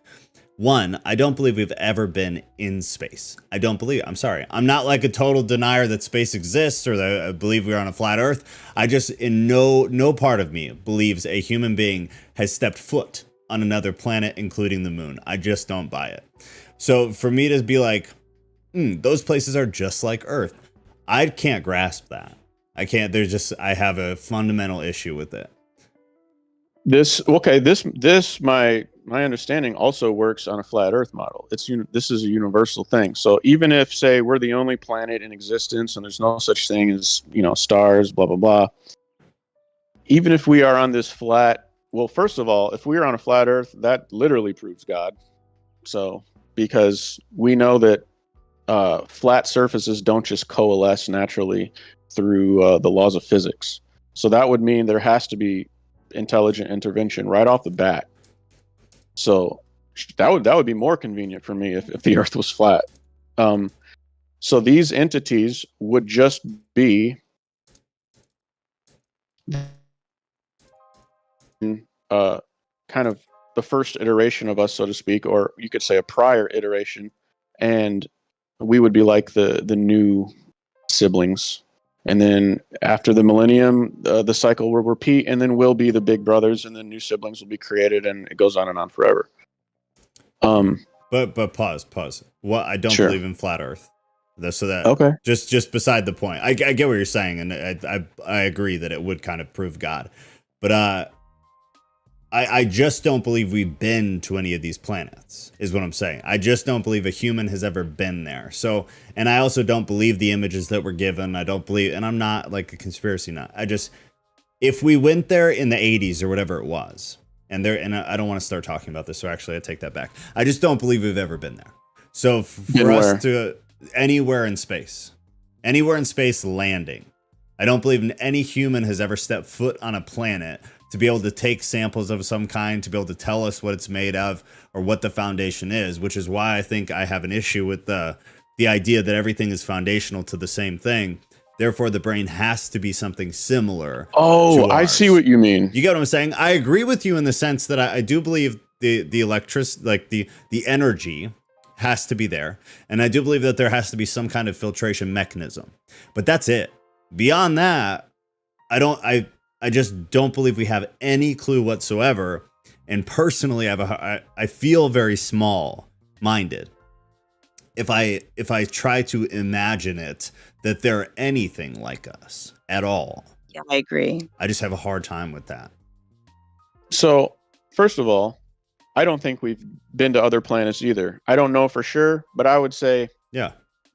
One, I don't believe we've ever been in space. I don't believe. I'm sorry. I'm not like a total denier that space exists or that I believe we're on a flat Earth. I just, in no part of me believes a human being has stepped foot on another planet, including the moon. I just don't buy it. So for me to be like, those places are just like Earth, I can't grasp that. I can't. I have a fundamental issue with it. This my understanding also works on a flat Earth model. This is a universal thing. So even if, say, we're the only planet in existence and there's no such thing as, stars, blah, blah, blah. Even if we are on this flat, well, first of all, if we are on a flat Earth, that literally proves God. So, because we know that flat surfaces don't just coalesce naturally through the laws of physics. So that would mean there has to be intelligent intervention right off the bat. So that would be more convenient for me if the Earth was flat. So these entities would just be kind of the first iteration of us, so to speak, or you could say a prior iteration, and we would be like the new siblings. And then after the millennium, the cycle will repeat, and then we'll be the big brothers, and then new siblings will be created, and it goes on and on forever. But pause. What I don't Sure. believe in flat Earth. So that Okay. just beside the point. I get what you're saying, and I agree that it would kind of prove God, but I just don't believe we've been to any of these planets, is what I'm saying. I just don't believe a human has ever been there. So, and I also don't believe the images that were given. I don't believe, and I'm not like a conspiracy nut. If we went there in the 80s or whatever it was, and I don't want to start talking about this, so actually I take that back. I just don't believe we've ever been there. So for us to anywhere in space landing, I don't believe any human has ever stepped foot on a planet to be able to take samples of some kind, to be able to tell us what it's made of or what the foundation is, which is why I think I have an issue with the idea that everything is foundational to the same thing. Therefore, the brain has to be something similar. Oh, I see what you mean. You get what I'm saying? I agree with you in the sense that I do believe the electricity, like the energy has to be there. And I do believe that there has to be some kind of filtration mechanism. But that's it. Beyond that, I just don't believe we have any clue whatsoever. And personally, I feel very small-minded if I try to imagine it that they're anything like us at all. Yeah, I agree. I just have a hard time with that. So, first of all, I don't think we've been to other planets either. I don't know for sure, but I would say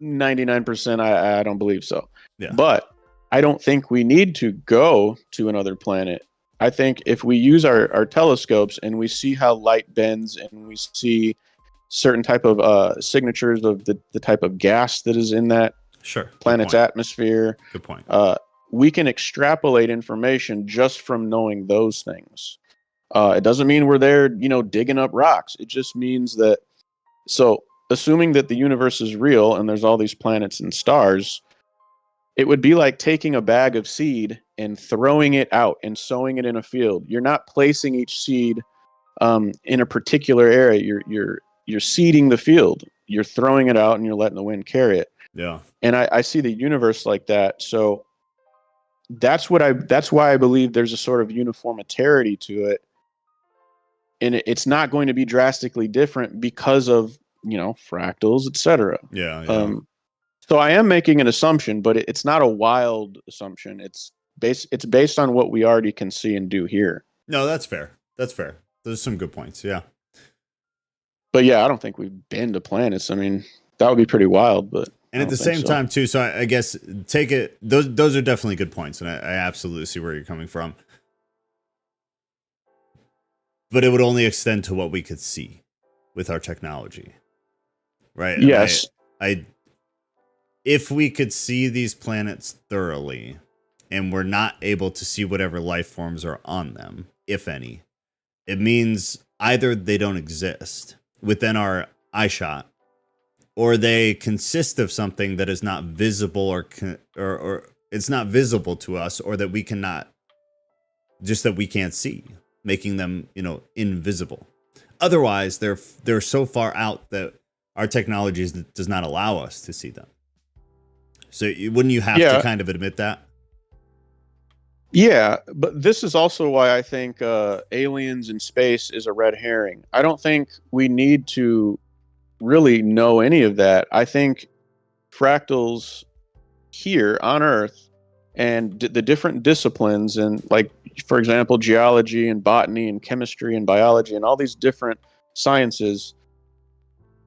99% I don't believe so. Yeah. But I don't think we need to go to another planet. I think if we use our telescopes and we see how light bends and we see certain type of signatures of the type of gas that is in that planet's atmosphere. Good point. We can extrapolate information just from knowing those things. It doesn't mean we're there, digging up rocks. It just means that, so assuming that the universe is real and there's all these planets and stars, it would be like taking a bag of seed and throwing it out and sowing it in a field. You're not placing each seed in a particular area. You're seeding the field. You're throwing it out and you're letting the wind carry it. Yeah. And I see the universe like that. So that's why I believe there's a sort of uniformitarity to it. And it's not going to be drastically different because of, fractals, etc. Yeah. So I am making an assumption, but it's not a wild assumption. It's based on what we already can see and do here. No, that's fair. Those are some good points. Yeah. But yeah, I don't think we've been to planets. I mean, that would be pretty wild, but. And at the same time too, so I guess take it, those are definitely good points. And I absolutely see where you're coming from. But it would only extend to what we could see with our technology. Right? Yes. If we could see these planets thoroughly and we're not able to see whatever life forms are on them, if any, it means either they don't exist within our eye shot, or they consist of something that is not visible or it's not visible to us, or that we cannot, just that we can't see, making them, invisible. Otherwise, they're so far out that our technology does not allow us to see them. So wouldn't you have to kind of admit that? Yeah, but this is also why I think aliens in space is a red herring. I don't think we need to really know any of that. I think fractals here on Earth and the different disciplines, and like, for example, geology and botany and chemistry and biology and all these different sciences,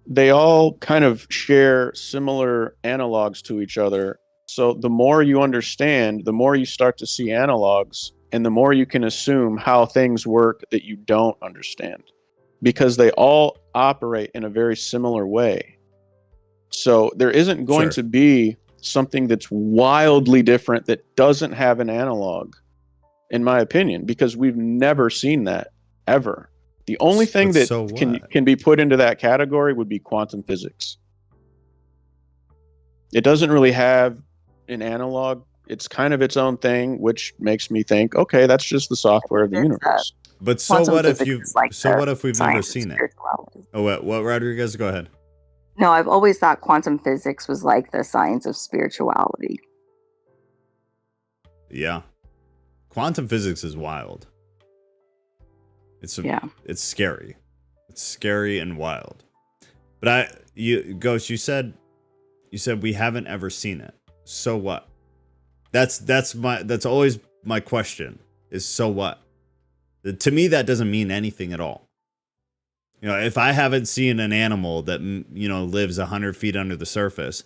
they all kind of share similar analogs to each other. So the more you understand, the more you start to see analogs, and the more you can assume how things work that you don't understand, because they all operate in a very similar way. So there isn't going to be something that's wildly different that doesn't have an analog, in my opinion, because we've never seen that ever. The only thing that can be put into that category would be quantum physics. It doesn't really have an analog it's kind of its own thing, which makes me think, okay, that's just the software of the universe. But so Quantum what if physics you? is like So the what if we've never science of seen it? spirituality. Oh, what, Rodriguez? Go ahead. No, I've always thought quantum physics was like the science of spirituality. Yeah, quantum physics is wild. It's scary. It's scary and wild. But Ghost, you said we haven't ever seen it. So what? That's always my question is, so what? To me, that doesn't mean anything at all. You know, if I haven't seen an animal that, you know, lives 100 feet under the surface,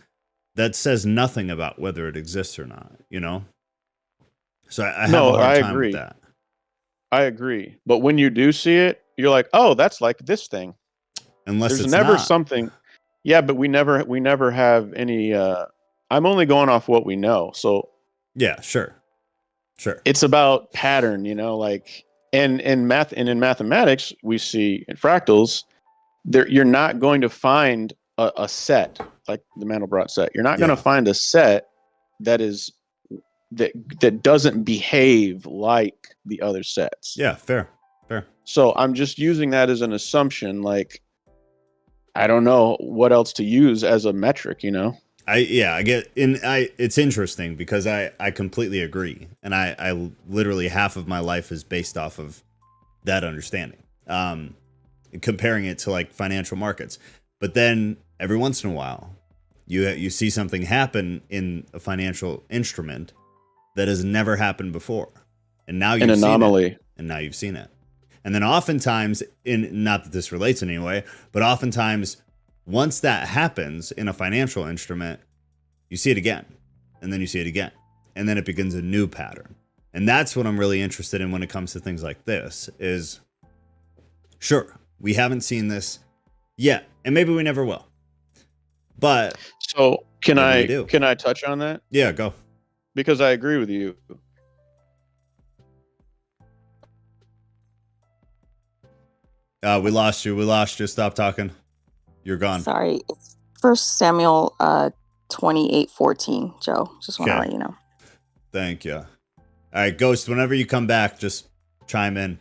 that says nothing about whether it exists or not, you know? So I have a hard time with that. I agree. But when you do see it, you're like, oh, that's like this thing. Unless there's it's never not. something. Yeah, but we never have any. I'm only going off what we know. So yeah, sure. It's about pattern, you know, like in math and in mathematics, we see in fractals, you're not going to find a set like the Mandelbrot set. You're not going to find a set that doesn't behave like the other sets. Yeah, fair. So I'm just using that as an assumption. Like, I don't know what else to use as a metric, you know? It's interesting because I completely agree. And I literally half of my life is based off of that understanding. Comparing it to like financial markets. But then every once in a while, you see something happen in a financial instrument that has never happened before. And now you've seen it. And then oftentimes, not that this relates in any way, but oftentimes once that happens in a financial instrument, you see it again, and then you see it again, and then it begins a new pattern. And that's what I'm really interested in when it comes to things like this is, sure, we haven't seen this yet, and maybe we never will. But so can I touch on that? Yeah, go. Because I agree with you. We lost you. Stop talking. You're gone. Sorry. It's 1 Samuel 28:14, Joe. Just want to let you know. Thank you. All right, Ghost, whenever you come back, just chime in.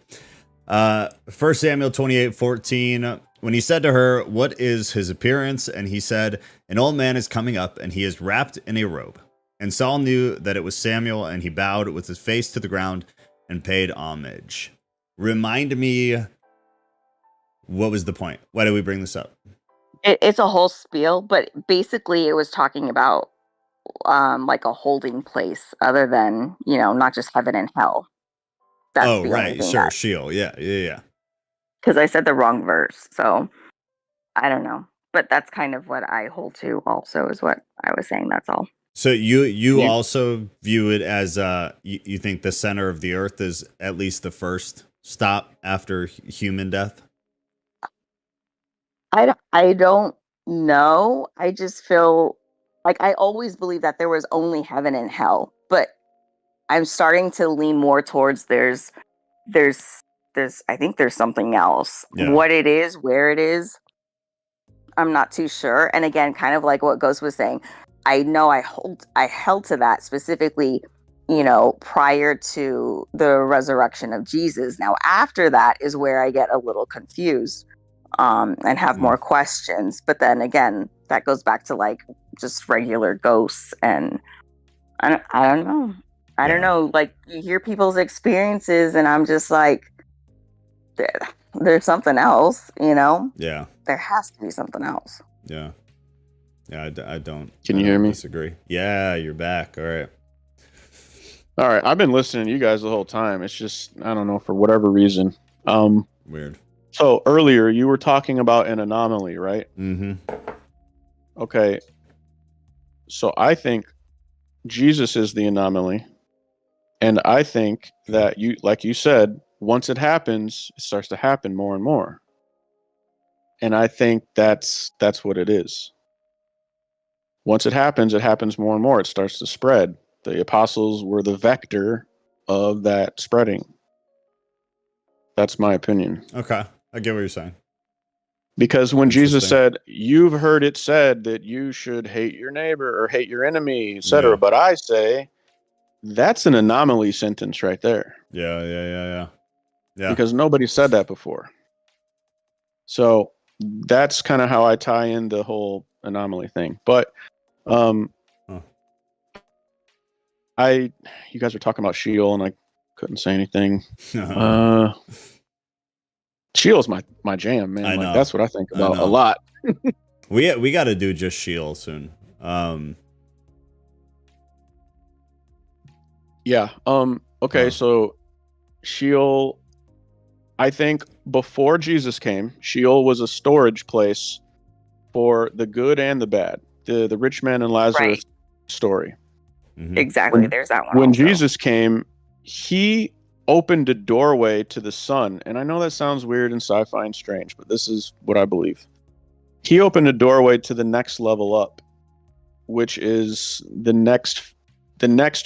1 Samuel 28:14, when he said to her, "What is his appearance?" And he said, "An old man is coming up, and he is wrapped in a robe." And Saul knew that it was Samuel, and he bowed with his face to the ground and paid homage. Remind me, what was the point? Why did we bring this up? It's a whole spiel, but basically it was talking about like a holding place other than, you know, not just heaven and hell. That's right. Sure. Sheol. Yeah. Because I said the wrong verse. So I don't know. But that's kind of what I hold to also is what I was saying. That's all. So you also view it as you think the center of the earth is at least the first stop after human death? I don't know. I just feel like I always believe that there was only heaven and hell, but I'm starting to lean more towards there's I think there's something else. Yeah. What it is, where it is, I'm not too sure. And again, kind of like what Ghost was saying, I know I held to that specifically, you know, prior to the resurrection of Jesus. Now after that is where I get a little confused. And have more questions. But then again, that goes back to like just regular ghosts. And I don't know. I don't know. Like you hear people's experiences and I'm just like, there's something else, you know? Yeah. There has to be something else. Yeah. Yeah, I don't. Can you hear me? Disagree. Yeah, you're back. All right. I've been listening to you guys the whole time. It's just, I don't know, for whatever reason. Weird. So earlier you were talking about an anomaly, right? Mm-hmm. Okay. So I think Jesus is the anomaly. And I think that like you said, once it happens, it starts to happen more and more. And I think that's what it is. Once it happens more and more. It starts to spread. The apostles were the vector of that spreading. That's my opinion. Okay. I get what you're saying. Because when Jesus said, "You've heard it said that you should hate your neighbor or hate your enemy, etc." Yeah. But I say, that's an anomaly sentence right there. Yeah. Because nobody said that before. So that's kind of how I tie in the whole anomaly thing. But you guys were talking about Sheol, and I couldn't say anything. Sheol's my jam, man. I know. That's what I think about a lot. We got to do just Sheol soon. Yeah. Okay. So Sheol, I think before Jesus came, Sheol was a storage place for the good and the bad. The rich man and Lazarus story. Mm-hmm. Exactly. There's that one. When also. Jesus came, he opened a doorway to the sun. And I know that sounds weird and sci-fi and strange, but this is what I believe. He opened a doorway to the next level up, which is the next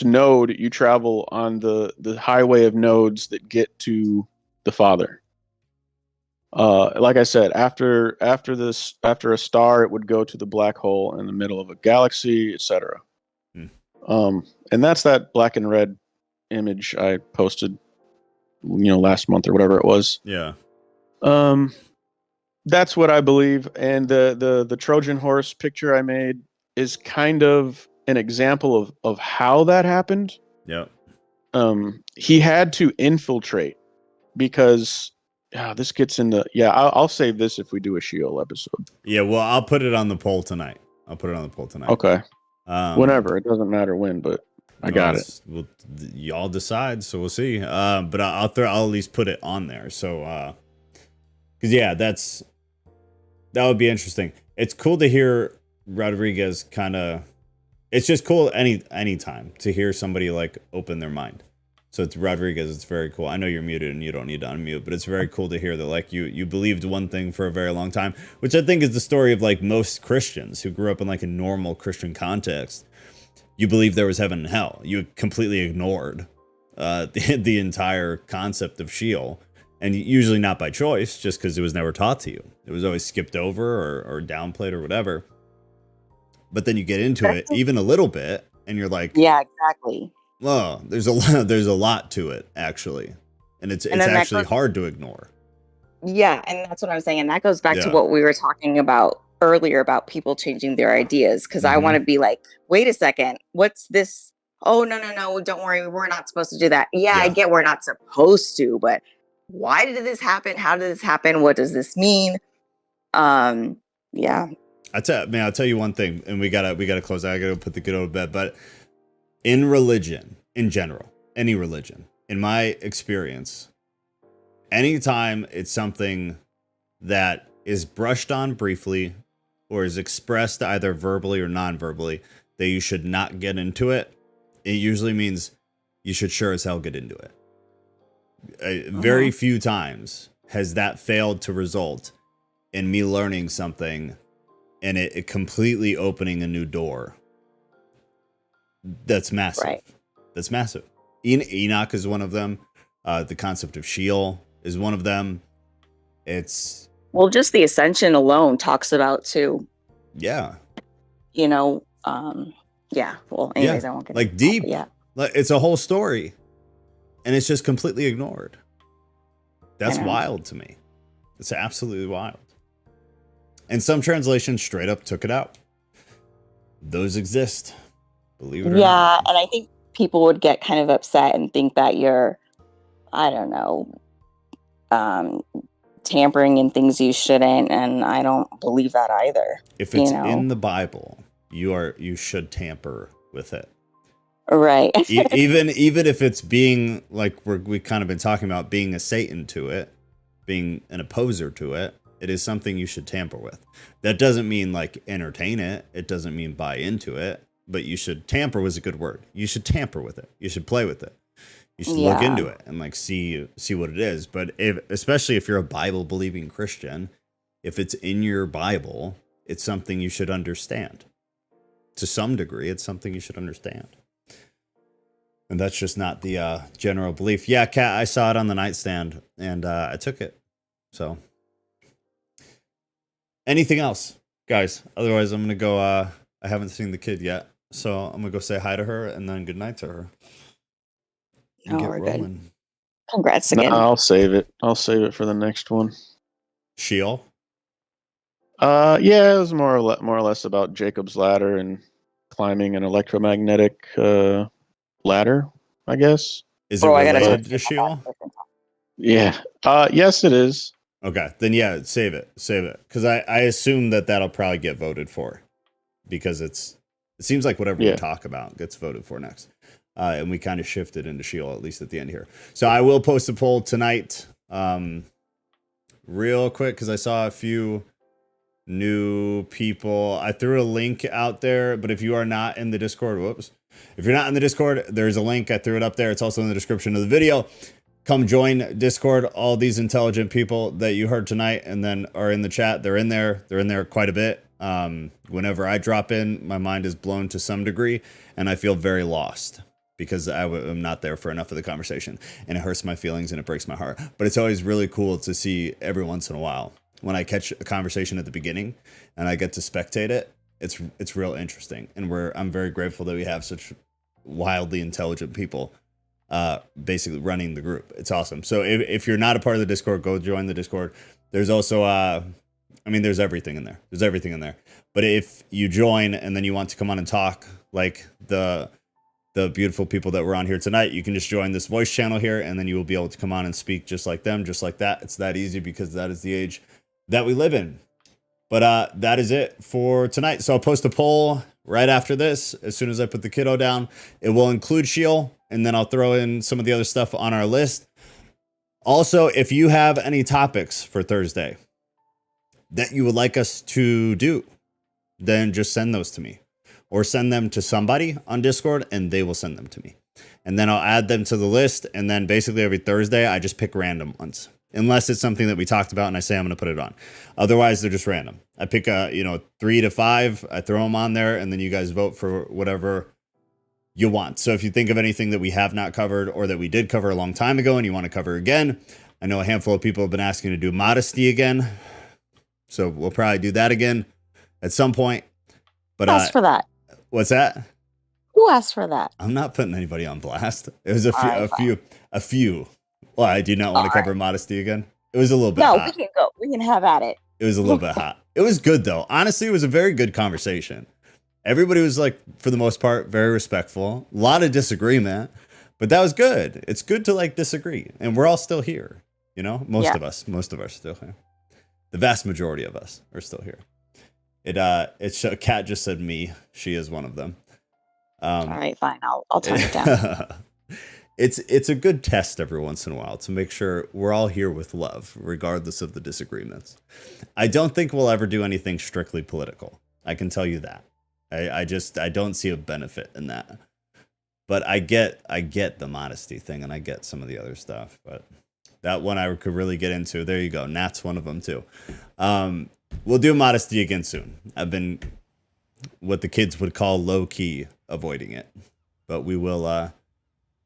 node you travel on the highway of nodes that get to the Father. Like I said, after a star, it would go to the black hole in the middle of a galaxy, etc. And that's that black and red image I posted, last month or whatever it was. Yeah. That's what I believe. And the Trojan horse picture I made is kind of an example of how that happened. Yep. He had to infiltrate because this gets into I'll save this if we do a Sheol episode. Yeah, well, I'll put it on the poll tonight. Okay. Whenever, it doesn't matter when, but I got it. Well, y'all decide, so we'll see. But I'll at least put it on there. So, because that would be interesting. It's cool to hear Rodriguez kind of. It's just cool any time to hear somebody like open their mind. So it's Rodriguez. It's very cool. I know you're muted and you don't need to unmute, but it's very cool to hear that like you believed one thing for a very long time, which I think is the story of like most Christians who grew up in like a normal Christian context. You believed there was heaven and hell. You completely ignored the entire concept of Sheol, and usually not by choice, just because it was never taught to you. It was always skipped over or downplayed or whatever. But then you get into it even a little bit, and you're like, yeah, exactly. Well, there's a lot to it actually, and it's actually hard to ignore. Yeah, and that's what I'm saying, and that goes back to what we were talking about earlier about people changing their ideas. Because I want to be like, wait a second, what's this? Oh no, don't worry, we're not supposed to do that. Yeah, I get we're not supposed to, but why did this happen? How did this happen? What does this mean? Yeah. I'll tell you one thing, and we gotta close. I gotta put the kiddo to bed. But in religion, in general, any religion, in my experience, anytime it's something that is brushed on briefly or is expressed either verbally or non-verbally that you should not get into it, it usually means you should sure as hell get into it. Very few times has that failed to result in me learning something and it completely opening a new door. That's massive. Right. That's massive. Enoch is one of them. The concept of Sheol is one of them. It's just the ascension alone talks about too. Yeah. Yeah. Well, anyways, I won't get like deep. Yeah. It's a whole story, and it's just completely ignored. That's wild to me. It's absolutely wild. And some translations straight up took it out. Those exist. Believe it or not. Yeah, and I think people would get kind of upset and think that you're, I don't know, tampering in things you shouldn't, and I don't believe that either. If it's in the Bible, you should tamper with it. Right. even if it's being like we kind of been talking about, being a Satan to it, being an opposer to it, it is something you should tamper with. That doesn't mean like entertain it. It doesn't mean buy into it. But you should tamper was a good word. You should tamper with it. You should play with it. You should look into it and like see what it is. But especially if you're a Bible believing Christian, if it's in your Bible, it's something you should understand. To some degree, it's something you should understand. And that's just not the general belief. Yeah, Kat, I saw it on the nightstand and I took it. So anything else, guys? Otherwise, I'm going to go. I haven't seen the kid yet. So I'm going to go say hi to her and then good night to her. No, Get we're good. rolling. Congrats No, again. I'll save it. I'll save it for the next one. Sheol. Yeah, it was more or less about Jacob's ladder and climbing an electromagnetic ladder, I guess. Is it Bro, I gotta related talk to Sheol? Yeah. Yes, it is. Okay, then yeah, save it, because I assume that'll probably get voted for, because it seems like whatever we talk about gets voted for next, and we kind of shifted into Sheol at least at the end here. So I will post a poll tonight, real quick, because I saw a few new people. I threw a link out there, but if you are not in the Discord, if you're not in the Discord, there's a link. I threw it up there. It's also in the description of the video. Come join Discord. All these intelligent people that you heard tonight and then are in the chat, they're in there. They're in there quite a bit. Whenever I drop in, my mind is blown to some degree, and I feel very lost because I'm not there for enough of the conversation, and it hurts my feelings and it breaks my heart. But it's always really cool to see every once in a while when I catch a conversation at the beginning and I get to spectate it. It's real interesting, and I'm very grateful that we have such wildly intelligent people basically running the group. It's awesome. So if you're not a part of the Discord, go join the Discord. There's also there's everything in there. But if you join and then you want to come on and talk like the beautiful people that were on here tonight, you can just join this voice channel here, and then you will be able to come on and speak just like them, just like that. It's that easy because that is the age that we live in. But that is it for tonight. So I'll post a poll right after this. As soon as I put the kiddo down, it will include Sheol, and then I'll throw in some of the other stuff on our list. Also, if you have any topics for Thursday that you would like us to do, then just send those to me, or send them to somebody on Discord and they will send them to me. And then I'll add them to the list. And then basically every Thursday, I just pick random ones, unless it's something that we talked about and I say I'm going to put it on. Otherwise, they're just random. I pick 3 to 5, I throw them on there, and then you guys vote for whatever you want. So if you think of anything that we have not covered or that we did cover a long time ago and you want to cover again, I know a handful of people have been asking to do modesty again. So we'll probably do that again at some point. But Who asked for that? What's that? Who asked for that? I'm not putting anybody on blast. It was a few. Why, do you not want to cover modesty again? It was a little bit hot. No, we can go. We can have at it. It was a little bit hot. It was good, though. Honestly, it was a very good conversation. Everybody was, like, for the most part, very respectful. A lot of disagreement, but that was good. It's good to, like, disagree. And we're all still here, you know? Most of us are still here. The vast majority of us are still here. Kat just said me. She is one of them. All right, fine. I'll turn it down. It's a good test every once in a while to make sure we're all here with love, regardless of the disagreements. I don't think we'll ever do anything strictly political. I can tell you that. I don't see a benefit in that. But I get the modesty thing, and I get some of the other stuff. But that one I could really get into. There you go. Nat's one of them too. We'll do modesty again soon. I've been what the kids would call low key avoiding it, but we will.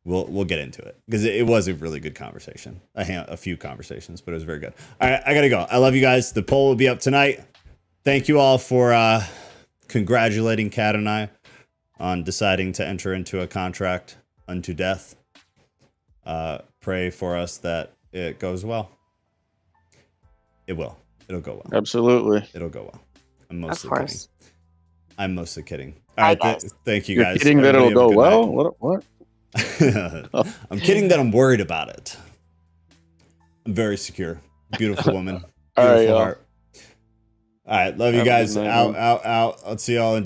We'll get into it because it was a really good conversation. A few conversations, but it was very good. All right, I gotta go. I love you guys. The poll will be up tonight. Thank you all for congratulating Kat and I on deciding to enter into a contract unto death. Pray for us that it goes well. It will. It'll go well. Absolutely. It'll go well. I'm mostly Of course. kidding. I'm mostly kidding. All right. Thank you You're guys. kidding that it'll go well? What? I'm kidding that I'm worried about it. I'm very secure. Beautiful woman. Beautiful heart. All right. Love you guys. Out. I'll see y'all in